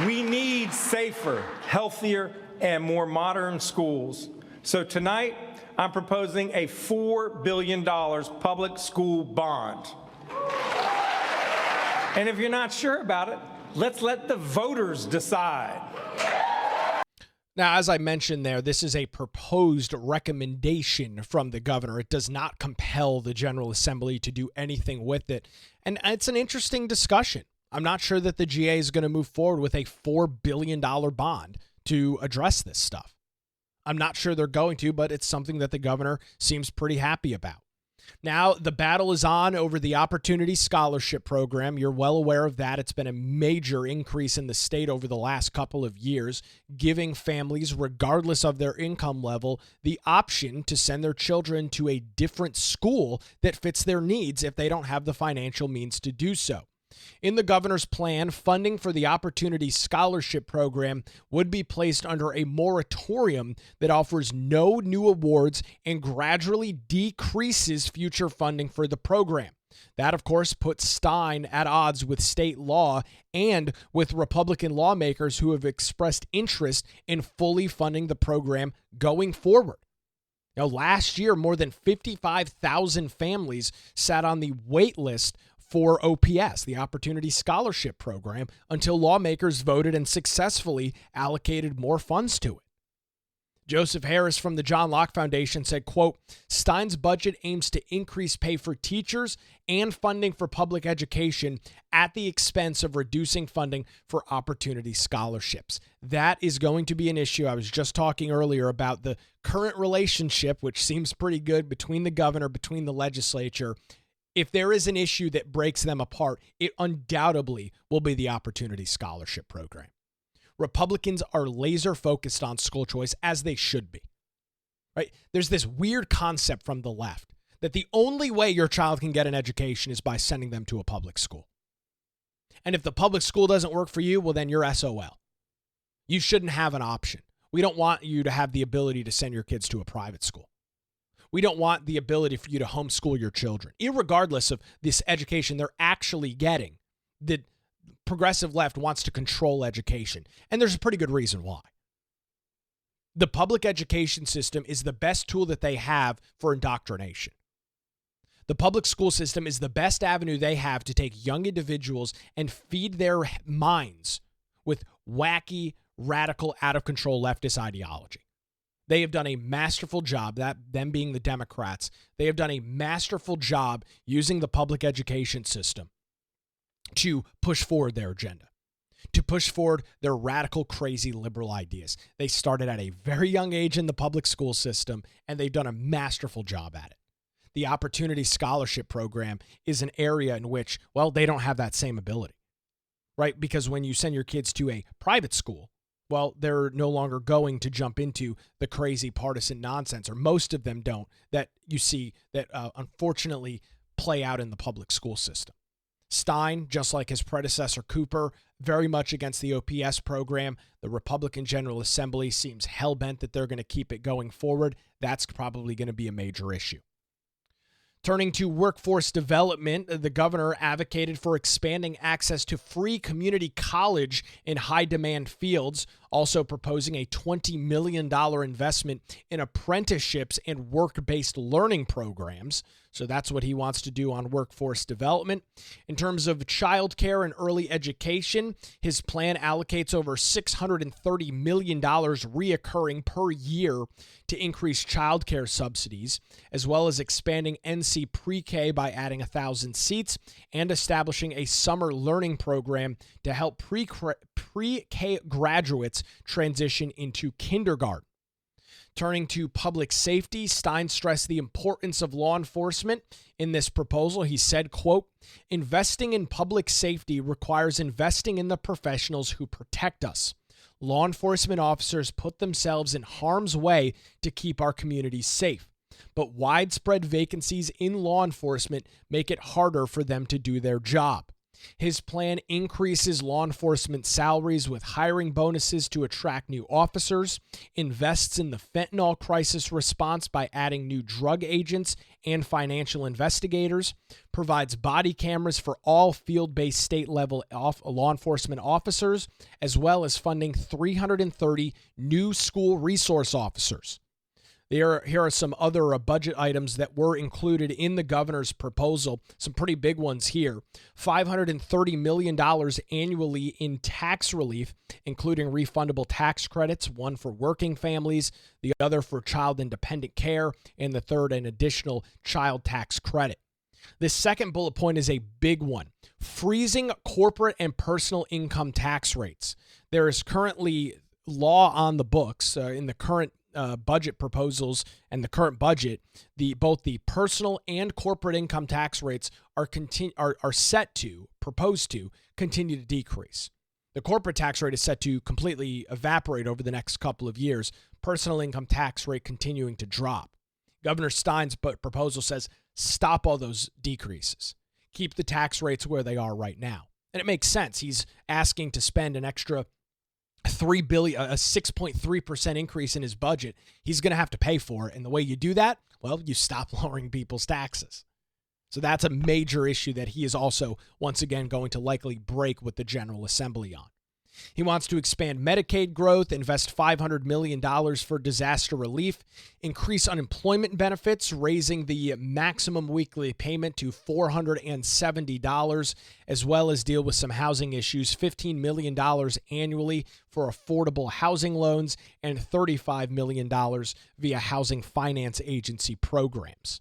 We need safer, healthier, and more modern schools. So tonight, I'm proposing a $4 billion public school bond. And if you're not sure about it, let's let the voters decide. Now, as I mentioned there, this is a proposed recommendation from the governor. It does not compel the General Assembly to do anything with it. And it's an interesting discussion. I'm not sure that the GA is going to move forward with a $4 billion bond to address this stuff. I'm not sure they're going to, but it's something that the governor seems pretty happy about. Now, the battle is on over the Opportunity Scholarship Program. You're well aware of that. It's been a major increase in the state over the last couple of years, giving families, regardless of their income level, the option to send their children to a different school that fits their needs if they don't have the financial means to do so. In the governor's plan, funding for the Opportunity Scholarship Program would be placed under a moratorium that offers no new awards and gradually decreases future funding for the program. That, of course, puts Stein at odds with state law and with Republican lawmakers who have expressed interest in fully funding the program going forward. Now, last year, more than 55,000 families sat on the wait list for OPS, the Opportunity Scholarship Program, until lawmakers voted and successfully allocated more funds to it. Joseph Harris from the John Locke Foundation said, quote, Stein's budget aims to increase pay for teachers and funding for public education at the expense of reducing funding for opportunity scholarships. That is going to be an issue. I was just talking earlier about the current relationship, which seems pretty good between the governor, between the legislature. If there is an issue that breaks them apart, it undoubtedly will be the Opportunity Scholarship Program. Republicans are laser focused on school choice, as they should be. Right? There's this weird concept from the left that the only way your child can get an education is by sending them to a public school. And if the public school doesn't work for you, well, then you're SOL. You shouldn't have an option. We don't want you to have the ability to send your kids to a private school. We don't want the ability for you to homeschool your children. Irregardless of this education they're actually getting, the progressive left wants to control education. And there's a pretty good reason why. The public education system is the best tool that they have for indoctrination. The public school system is the best avenue they have to take young individuals and feed their minds with wacky, radical, out-of-control leftist ideology. They have done a masterful job, that them being the Democrats, they have done a masterful job using the public education system to push forward their agenda, to push forward their radical, crazy liberal ideas. They started at a very young age in the public school system, and they've done a masterful job at it. The Opportunity Scholarship Program is an area in which, well, they don't have that same ability, right? Because when you send your kids to a private school, well, they're no longer going to jump into the crazy partisan nonsense, or most of them don't, that you see that unfortunately play out in the public school system. Stein, just like his predecessor Cooper, very much against the OPS program. The Republican General Assembly seems hell-bent that they're going to keep it going forward. That's probably going to be a major issue. Turning to workforce development, the governor advocated for expanding access to free community college in high-demand fields, also proposing a $20 million investment in apprenticeships and work-based learning programs. So that's what he wants to do on workforce development. In terms of childcare and early education, his plan allocates over $630 million reoccurring per year to increase childcare subsidies, as well as expanding NC pre-K by adding 1,000 seats and establishing a summer learning program to help pre-K graduates transition into kindergarten. Turning to public safety, Stein stressed the importance of law enforcement in this proposal. He said, quote, investing in public safety requires investing in the professionals who protect us. Law enforcement officers put themselves in harm's way to keep our communities safe, but widespread vacancies in law enforcement make it harder for them to do their job. His plan increases law enforcement salaries with hiring bonuses to attract new officers, invests in the fentanyl crisis response by adding new drug agents and financial investigators, provides body cameras for all field-based state-level law enforcement officers, as well as funding 330 new school resource officers. Here are some other budget items that were included in the governor's proposal. Some pretty big ones here. $530 million annually in tax relief, including refundable tax credits, one for working families, the other for child-independent care, and the third an additional child tax credit. This second bullet point is a big one. Freezing corporate and personal income tax rates. There is currently law on the books in the current budget proposals and the current budget, both the personal and corporate income tax rates are proposed to continue to decrease. The corporate tax rate is set to completely evaporate over the next couple of years. Personal income tax rate continuing to drop. Governor Stein's proposal says stop all those decreases. Keep the tax rates where they are right now. And it makes sense. He's asking to spend an extra $3 billion, a 6.3% increase in his budget. He's going to have to pay for it. And the way you do that, well, you stop lowering people's taxes. So that's a major issue that he is also, once again, going to likely break with the General Assembly on. He wants to expand Medicaid growth, invest $500 million for disaster relief, increase unemployment benefits, raising the maximum weekly payment to $470, as well as deal with some housing issues, $15 million annually for affordable housing loans, and $35 million via housing finance agency programs.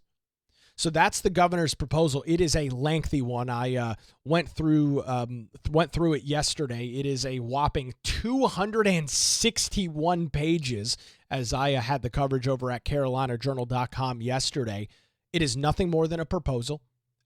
So that's the governor's proposal. It is a lengthy one. I went through it yesterday. It is a whopping 261 pages, as I had the coverage over at CarolinaJournal.com yesterday. It is nothing more than a proposal.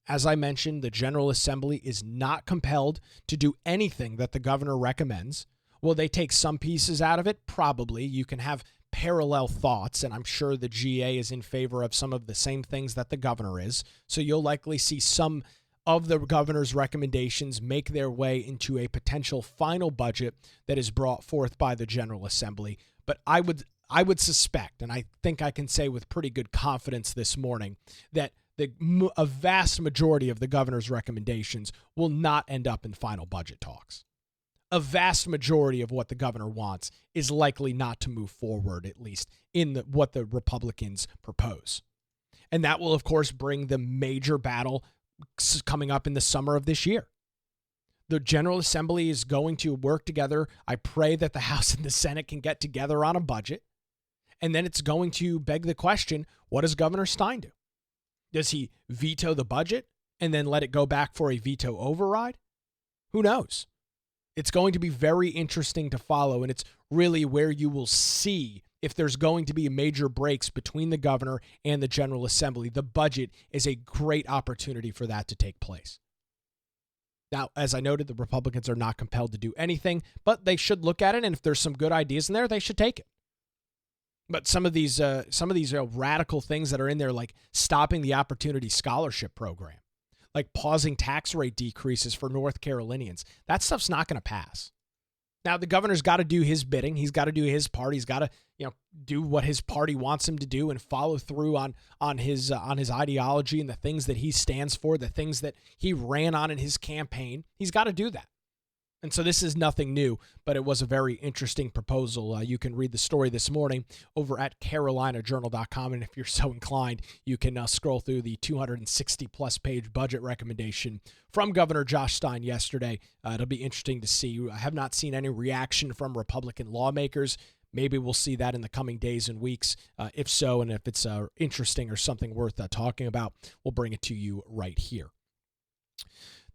As I mentioned, the General Assembly is not compelled to do anything that the governor recommends. Will they take some pieces out of it? Probably. You can have parallel thoughts, and I'm sure the GA is in favor of some of the same things that the governor is. So you'll likely see some of the governor's recommendations make their way into a potential final budget that is brought forth by the General Assembly. But I would suspect, and I think I can say with pretty good confidence this morning, that a vast majority of the governor's recommendations will not end up in final budget talks. A vast majority of what the governor wants is likely not to move forward, at least in what the Republicans propose. And that will, of course, bring the major battle coming up in the summer of this year. The General Assembly is going to work together. I pray that the House and the Senate can get together on a budget. And then it's going to beg the question, what does Governor Stein do? Does he veto the budget and then let it go back for a veto override? Who knows? It's going to be very interesting to follow, and it's really where you will see if there's going to be major breaks between the governor and the General Assembly. The budget is a great opportunity for that to take place. Now, as I noted, the Republicans are not compelled to do anything, but they should look at it, and if there's some good ideas in there, they should take it. But some of these radical things that are in there, like stopping the Opportunity Scholarship Program, like pausing tax rate decreases for North Carolinians, that stuff's not going to pass. Now, the governor's got to do his bidding. He's got to do his part. He's got to, do what his party wants him to do and follow through on his ideology and the things that he stands for, the things that he ran on in his campaign. He's got to do that. And so this is nothing new, but it was a very interesting proposal. You can read the story this morning over at CarolinaJournal.com, and if you're so inclined, you can scroll through the 260-plus page budget recommendation from Governor Josh Stein yesterday. It'll be interesting to see. I have not seen any reaction from Republican lawmakers. Maybe we'll see that in the coming days and weeks. If so, and if it's interesting or something worth talking about, we'll bring it to you right here.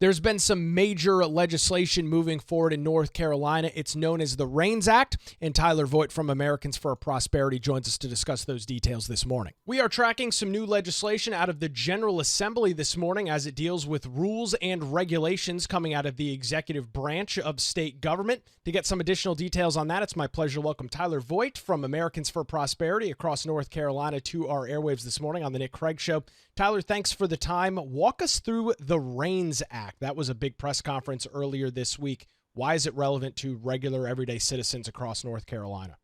There's been some major legislation moving forward in North Carolina. It's known as the REINS Act, and Tyler Voigt from Americans for Prosperity joins us to discuss those details this morning. We are tracking some new legislation out of the General Assembly this morning as it deals with rules and regulations coming out of the executive branch of state government. To get some additional details on that, it's my pleasure to welcome Tyler Voigt from Americans for Prosperity across North Carolina to our airwaves this morning on the Nick Craig Show. Tyler, thanks for the time. Walk us through the REINS Act. That was a big press conference earlier this week. Why is it relevant to regular, everyday citizens across North Carolina?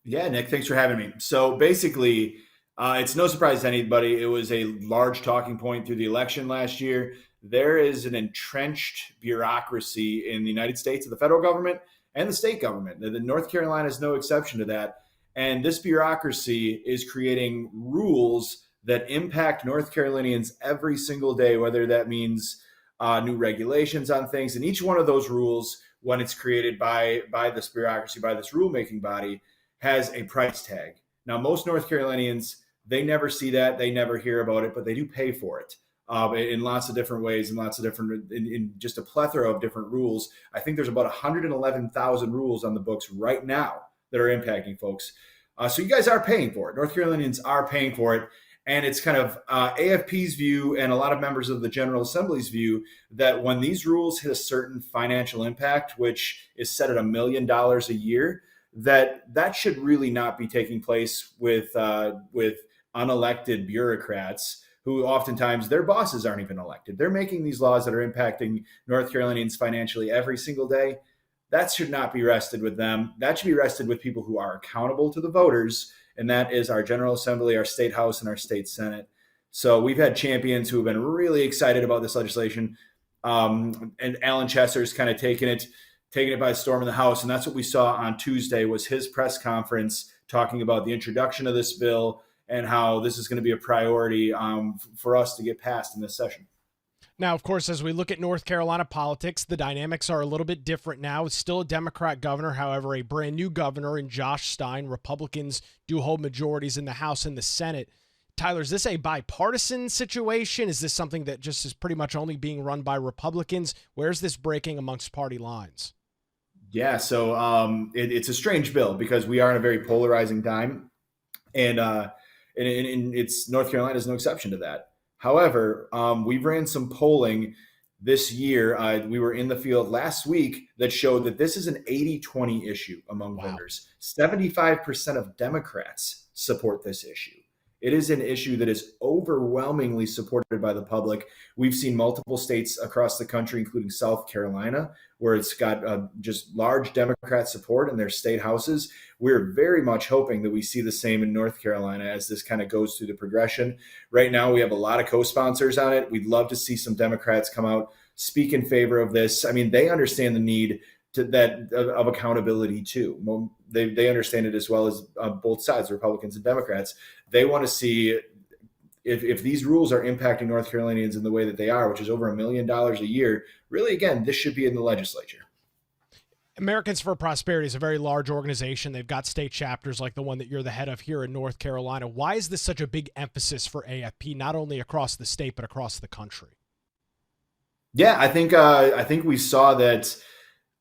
Yeah, Nick, thanks for having me. So basically, it's no surprise to anybody. It was a large talking point through the election last year. There is an entrenched bureaucracy in the United States of the federal government and the state government. The North Carolina is no exception to that. And this bureaucracy is creating rules that impact North Carolinians every single day, whether that means new regulations on things. And each one of those rules, when it's created by this bureaucracy, by this rulemaking body, has a price tag. Now, most North Carolinians, they never see that. They never hear about it, but they do pay for it in lots of different ways and lots of different, in just a plethora of different rules. I think there's about 111,000 rules on the books right now that are impacting folks. So you guys are paying for it. North Carolinians are paying for it. And it's kind of AFP's view and a lot of members of the General Assembly's view that when these rules hit a certain financial impact, which is set at $1 million a year, that should really not be taking place with unelected bureaucrats who oftentimes their bosses aren't even elected. They're making these laws that are impacting North Carolinians financially every single day. That should not be rested with them. That should be rested with people who are accountable to the voters, and that is our General Assembly, our State House, and our State Senate. So we've had champions who have been really excited about this legislation, and Alan Chesser's kind of taking it by storm in the House, and that's what we saw on Tuesday was his press conference talking about the introduction of this bill and how this is going to be a priority for us to get passed in this session. Now, of course, as we look at North Carolina politics, the dynamics are a little bit different now. It's still a Democrat governor, however, a brand new governor in Josh Stein. Republicans do hold majorities in the House and the Senate. Tyler, is this a bipartisan situation? Is this something that just is pretty much only being run by Republicans? Where's this breaking amongst party lines? Yeah, so it's a strange bill because we are in a very polarizing time, and it's North Carolina is no exception to that. However, we ran some polling this year. We were in the field last week that showed that this is an 80-20 issue among voters. 75% of Democrats support this issue. It is an issue that is overwhelmingly supported by the public. We've seen multiple states across the country, including South Carolina, where it's got just large Democrat support in their state houses. We're very much hoping that we see the same in North Carolina as this kind of goes through the progression. Right now, we have a lot of co-sponsors on it. We'd love to see some Democrats come out, speak in favor of this. I mean, they understand the need of accountability too. They understand it as well as both sides, Republicans and Democrats. They want to see if these rules are impacting North Carolinians in the way that they are, which is over $1 million a year. Really, again, this should be in the legislature. Americans for Prosperity is a very large organization. They've got state chapters like the one that you're the head of here in North Carolina. Why is this such a big emphasis for AFP, not only across the state, but across the country? Yeah, I think we saw that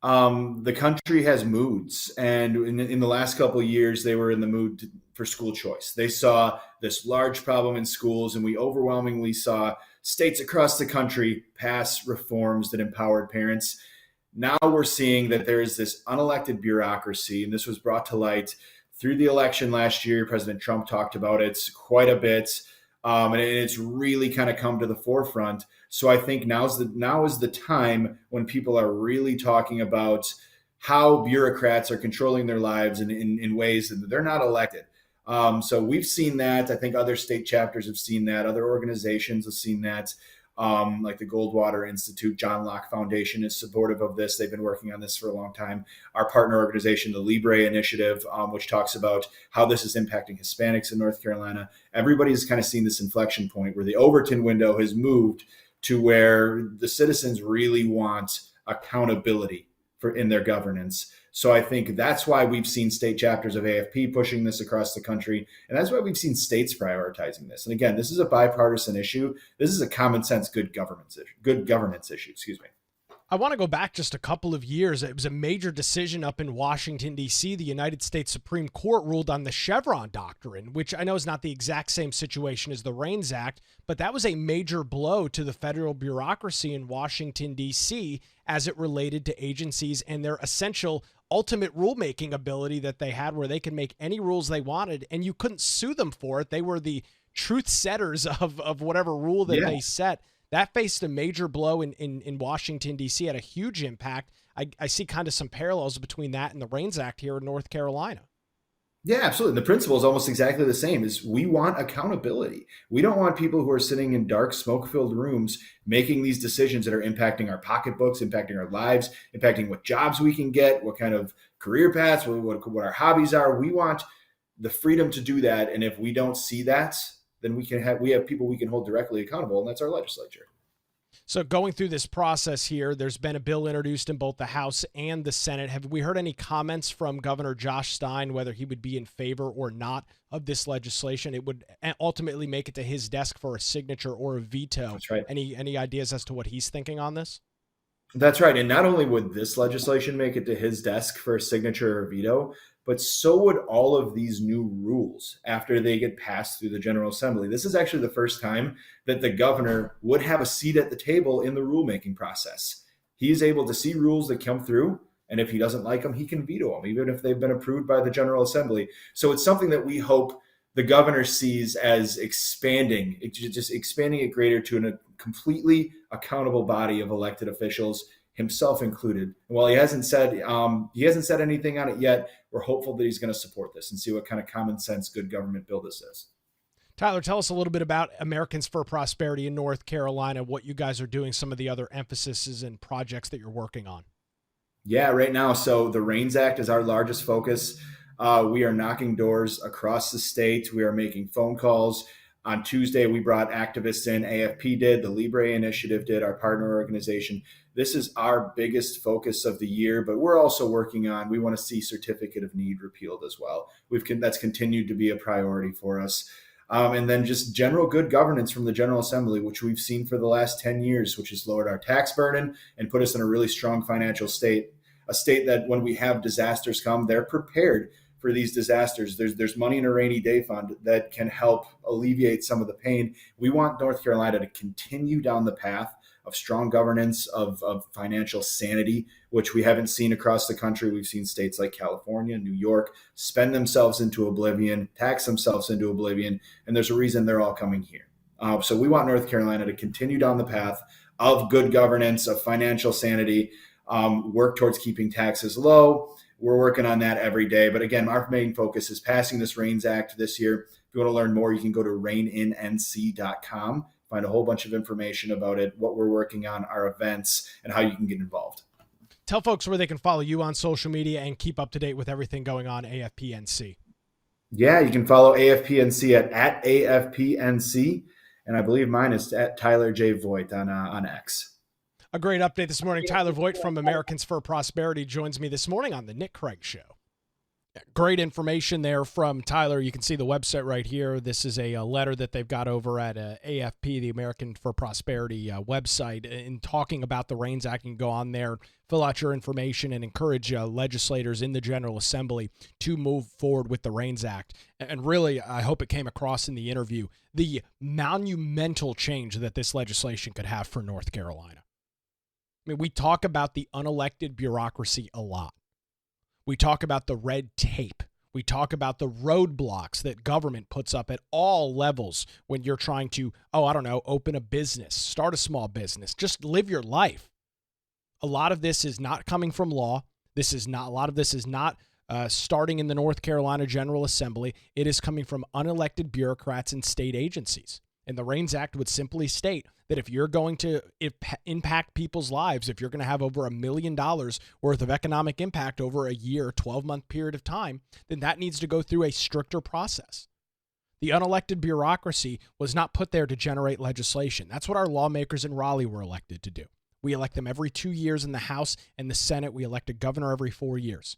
the country has moods, and in the last couple of years, they were in the mood for school choice. They saw this large problem in schools, and we overwhelmingly saw states across the country pass reforms that empowered parents. Now we're seeing that there is this unelected bureaucracy, and this was brought to light through the election last year. President Trump talked about it quite a bit, and it's really kind of come to the forefront. So I think now is the time when people are really talking about how bureaucrats are controlling their lives in ways that they're not elected. So we've seen that. I think other state chapters have seen that. Other organizations have seen that. Like the Goldwater Institute, John Locke Foundation is supportive of this. They've been working on this for a long time. Our partner organization, the Libre Initiative, which talks about how this is impacting Hispanics in North Carolina. Everybody's kind of seen this inflection point where the Overton window has moved to where the citizens really want accountability in their governance. So I think that's why we've seen state chapters of AFP pushing this across the country. And that's why we've seen states prioritizing this. And again, this is a bipartisan issue. This is a common sense, good governance issue, excuse me. I want to go back just a couple of years. It was a major decision up in Washington, D.C. The United States Supreme Court ruled on the Chevron doctrine, which I know is not the exact same situation as the REINS Act, but that was a major blow to the federal bureaucracy in Washington, D.C. as it related to agencies and their essential ultimate rulemaking ability that they had, where they could make any rules they wanted and you couldn't sue them for it. They were the truth setters of whatever rule that they set. That faced a major blow in Washington, D.C., had a huge impact. I see kind of some parallels between that and the REINS Act here in North Carolina. Yeah, absolutely. The principle is almost exactly the same. Is we want accountability. We don't want people who are sitting in dark, smoke-filled rooms making these decisions that are impacting our pocketbooks, impacting our lives, impacting what jobs we can get, what kind of career paths, what our hobbies are. We want the freedom to do that. And if we don't see that, then we have people we can hold directly accountable, and that's our legislature. So going through this process here, there's been a bill introduced in both the House and the Senate. Have we heard any comments from Governor Josh Stein, whether he would be in favor or not of this legislation? It would ultimately make it to his desk for a signature or a veto. That's right. Any ideas as to what he's thinking on this? That's right. And not only would this legislation make it to his desk for a signature or veto, but so would all of these new rules after they get passed through the General Assembly. This is actually the first time that the governor would have a seat at the table in the rulemaking process. He's able to see rules that come through, and if he doesn't like them, he can veto them, even if they've been approved by the General Assembly. So it's something that we hope the governor sees as expanding, just expanding it greater to a completely accountable body of elected officials, himself included. And while he hasn't said anything on it yet, we're hopeful that he's going to support this and see what kind of common sense, good government bill this is. Tyler, tell us a little bit about Americans for Prosperity in North Carolina, what you guys are doing, some of the other emphases and projects that you're working on. Yeah, right now. So the REINS Act is our largest focus. We are knocking doors across the state. We are making phone calls. On Tuesday, we brought activists in. AFP did, the Libre Initiative did, our partner organization. This is our biggest focus of the year, but we're also working on, we want to see Certificate of Need repealed as well. That's continued to be a priority for us. And then just general good governance from the General Assembly, which we've seen for the last 10 years, which has lowered our tax burden and put us in a really strong financial state, a state that when we have disasters come, they're prepared for these disasters. There's money in a rainy day fund that can help alleviate some of the pain. We want North Carolina to continue down the path of strong governance, of financial sanity, which we haven't seen across the country. We've seen states like California, New York spend themselves into oblivion, tax themselves into oblivion, and there's a reason they're all coming here. So we want North Carolina to continue down the path of good governance, of financial sanity, work towards keeping taxes low. We're working on that every day. But again, our main focus is passing this REINS Act this year. If you want to learn more, you can go to reininc.com, find a whole bunch of information about it, what we're working on, our events, and how you can get involved. Tell folks where they can follow you on social media and keep up to date with everything going on AFPNC. Yeah, you can follow AFPNC at AFPNC. And I believe mine is at Tyler J. Voigt on X. A great update this morning. Tyler Voigt from Americans for Prosperity joins me this morning on the Nick Craig Show. Great information there from Tyler. You can see the website right here. This is a letter that they've got over at AFP, the American for Prosperity website, in talking about the REINS Act. You can go on there, fill out your information, and encourage legislators in the General Assembly to move forward with the REINS Act. And really, I hope it came across in the interview, the monumental change that this legislation could have for North Carolina. I mean, we talk about the unelected bureaucracy a lot. We talk about the red tape. We talk about the roadblocks that government puts up at all levels when you're trying to, open a business, start a small business, just live your life. A lot of this is not coming from law. A lot of this is not starting in the North Carolina General Assembly. It is coming from unelected bureaucrats and state agencies. And the REINS Act would simply state that if you're going to impact people's lives, if you're going to have over $1 million worth of economic impact over a year, 12-month period of time, then that needs to go through a stricter process. The unelected bureaucracy was not put there to generate legislation. That's what our lawmakers in Raleigh were elected to do. We elect them every 2 years in the House and the Senate. We elect a governor every 4 years.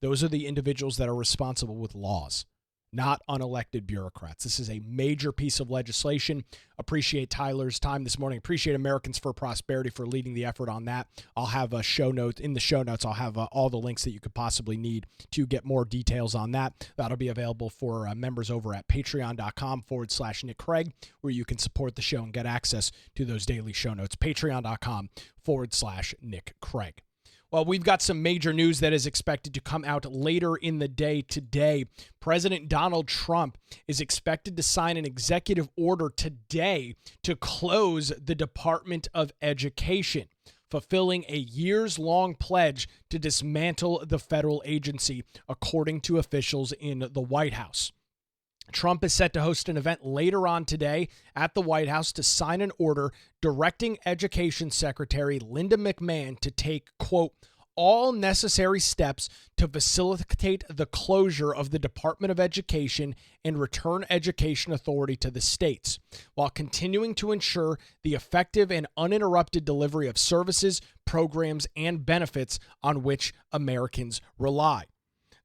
Those are the individuals that are responsible with laws, not unelected bureaucrats. This is a major piece of legislation. Appreciate Tyler's time this morning. Appreciate Americans for Prosperity for leading the effort on that. I'll have a show note. In the show notes, I'll have all the links that you could possibly need to get more details on that. That'll be available for members over at patreon.com/Nick Craig, where you can support the show and get access to those daily show notes. Patreon.com/Nick Craig. Well, we've got some major news that is expected to come out later in the day today. President Donald Trump is expected to sign an executive order today to close the Department of Education, fulfilling a years-long pledge to dismantle the federal agency, according to officials in the White House. Trump is set to host an event later on today at the White House to sign an order directing Education Secretary Linda McMahon to take, quote, all necessary steps to facilitate the closure of the Department of Education and return education authority to the states, while continuing to ensure the effective and uninterrupted delivery of services, programs, and benefits on which Americans rely.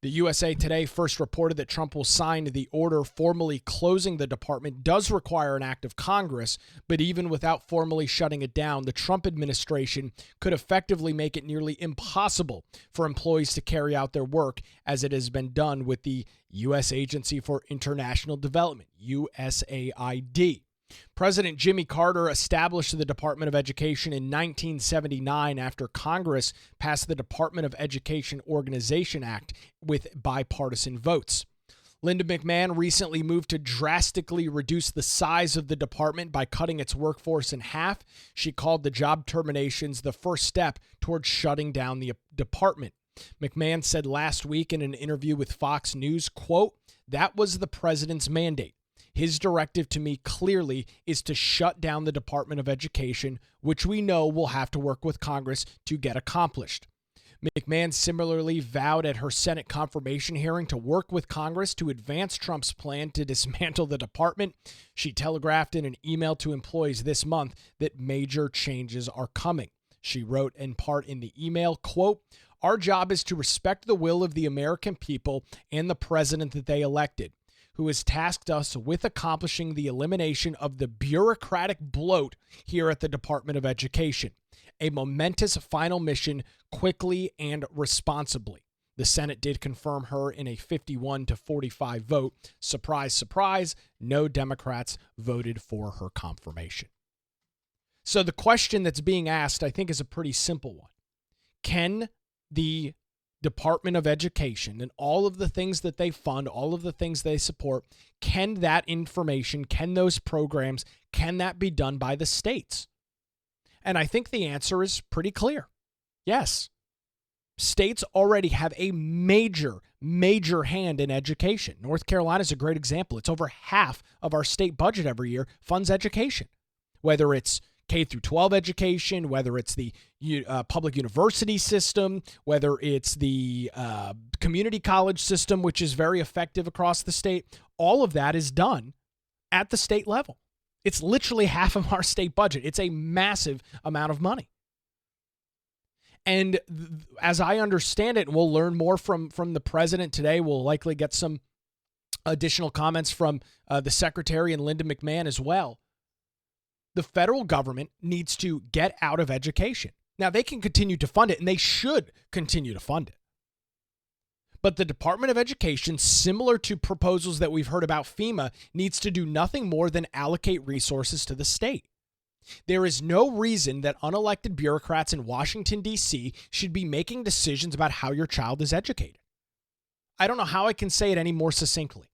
The USA Today first reported that Trump will sign the order formally closing the department does require an act of Congress, but even without formally shutting it down, the Trump administration could effectively make it nearly impossible for employees to carry out their work as it has been done with the U.S. Agency for International Development, USAID. President Jimmy Carter established the Department of Education in 1979 after Congress passed the Department of Education Organization Act with bipartisan votes. Linda McMahon recently moved to drastically reduce the size of the department by cutting its workforce in half. She called the job terminations the first step towards shutting down the department. McMahon said last week in an interview with Fox News, quote, "That was the president's mandate. His directive to me clearly is to shut down the Department of Education, which we know will have to work with Congress to get accomplished." McMahon similarly vowed at her Senate confirmation hearing to work with Congress to advance Trump's plan to dismantle the department. She telegraphed in an email to employees this month that major changes are coming. She wrote in part in the email, quote, "Our job is to respect the will of the American people and the president that they elected, who has tasked us with accomplishing the elimination of the bureaucratic bloat here at the Department of Education. A momentous final mission quickly and responsibly." The Senate did confirm her in a 51-45 vote. Surprise, surprise, no Democrats voted for her confirmation. So the question that's being asked, I think, is a pretty simple one. Can the Department of Education and all of the things that they fund, all of the things they support, can that information, can those programs, can that be done by the states? And I think the answer is pretty clear. Yes. States already have a major hand in education. North Carolina is a great example. It's over half of our state budget every year funds education, whether it's K through 12 education, whether it's the public university system, whether it's the community college system, which is very effective across the state. All of that is done at the state level. It's literally half of our state budget. It's a massive amount of money. And as I understand it, and we'll learn more from the president today, we'll likely get some additional comments from the secretary and Linda McMahon as well. The federal government needs to get out of education. Now, they can continue to fund it, and they should continue to fund it. But the Department of Education, similar to proposals that we've heard about FEMA, needs to do nothing more than allocate resources to the state. There is no reason that unelected bureaucrats in Washington, D.C. should be making decisions about how your child is educated. I don't know how I can say it any more succinctly.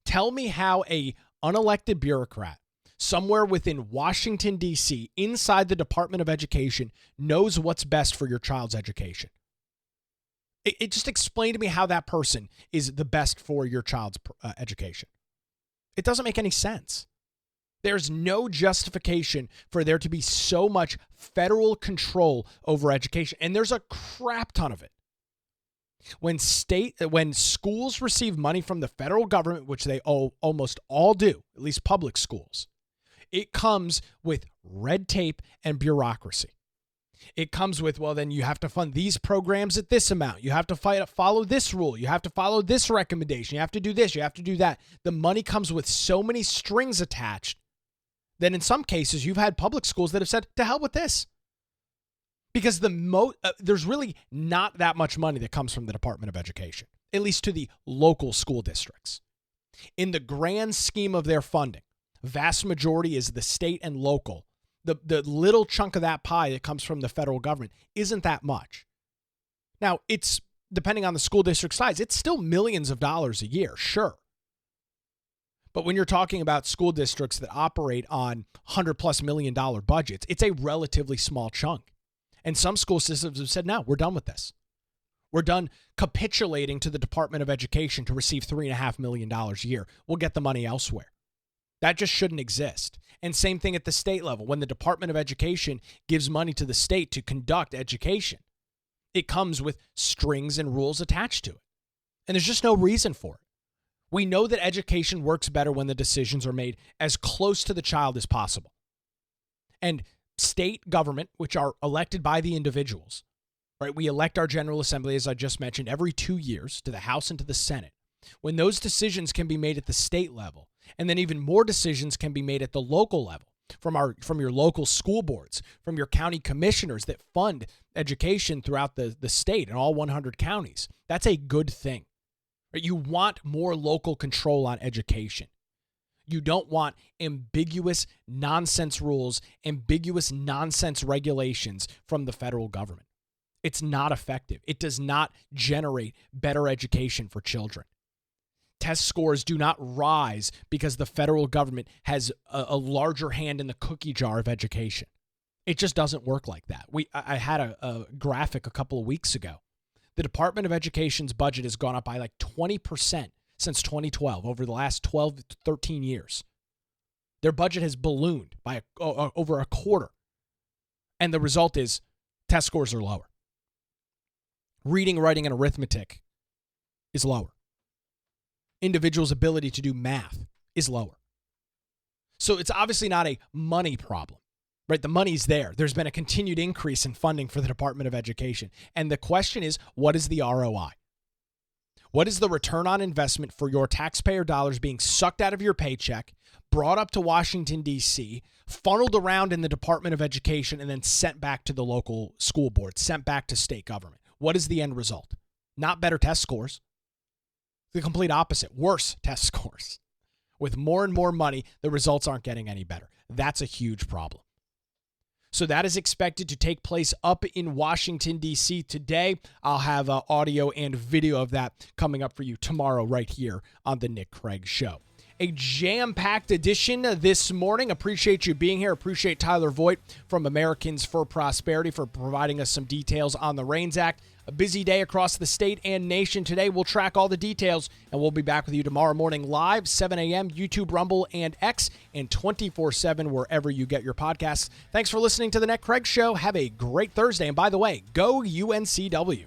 Tell me how a unelected bureaucrat somewhere within Washington, D.C., inside the Department of Education, knows what's best for your child's education. It just explained to me how that person is the best for your child's education. It doesn't make any sense. There's no justification for there to be so much federal control over education, and there's a crap ton of it. When schools receive money from the federal government, which they almost all do, at least public schools, it comes with red tape and bureaucracy. It comes with, well, then you have to fund these programs at this amount. You have to follow this rule. You have to follow this recommendation. You have to do this. You have to do that. The money comes with so many strings attached that in some cases you've had public schools that have said, to hell with this. Because there's really not that much money that comes from the Department of Education, at least to the local school districts. In the grand scheme of their funding, vast majority is the state and local. The little chunk of that pie that comes from the federal government isn't that much. Now, it's, depending on the school district size, it's still millions of dollars a year, sure. But when you're talking about school districts that operate on $100+ million budgets, it's a relatively small chunk. And some school systems have said, no, we're done with this. We're done capitulating to the Department of Education to receive $3.5 million a year. We'll get the money elsewhere. That just shouldn't exist. And same thing at the state level. When the Department of Education gives money to the state to conduct education, it comes with strings and rules attached to it. And there's just no reason for it. We know that education works better when the decisions are made as close to the child as possible. And state government, which are elected by the individuals, right? We elect our General Assembly, as I just mentioned, every 2 years to the House and to the Senate. When those decisions can be made at the state level, and then even more decisions can be made at the local level, from your local school boards, from your county commissioners that fund education throughout the state and all 100 counties. That's a good thing. Right? You want more local control on education. You don't want ambiguous nonsense rules, ambiguous nonsense regulations from the federal government. It's not effective. It does not generate better education for children. Test scores do not rise because the federal government has a larger hand in the cookie jar of education. It just doesn't work like that. I had a graphic a couple of weeks ago. The Department of Education's budget has gone up by like 20% since 2012, over the last 12 to 13 years. Their budget has ballooned by over a quarter. And the result is test scores are lower. Reading, writing, and arithmetic is lower. Individuals' ability to do math is lower. So it's obviously not a money problem, right? The money's there. There's been a continued increase in funding for the Department of Education. And the question is, what is the ROI? What is the return on investment for your taxpayer dollars being sucked out of your paycheck, brought up to Washington, D.C., funneled around in the Department of Education, and then sent back to the local school board, sent back to state government? What is the end result? Not better test scores. The complete opposite, worse test scores. With more and more money, the results aren't getting any better. That's a huge problem. So that is expected to take place up in Washington, D.C. today. I'll have audio and video of that coming up for you tomorrow right here on The Nick Craig Show. A jam-packed edition this morning. Appreciate you being here. Appreciate Tyler Voigt from Americans for Prosperity for providing us some details on the REINS Act. A busy day across the state and nation today. We'll track all the details, and we'll be back with you tomorrow morning live, 7 a.m., YouTube, Rumble, and X, and 24/7 wherever you get your podcasts. Thanks for listening to The Nick Craig Show. Have a great Thursday. And by the way, go UNCW.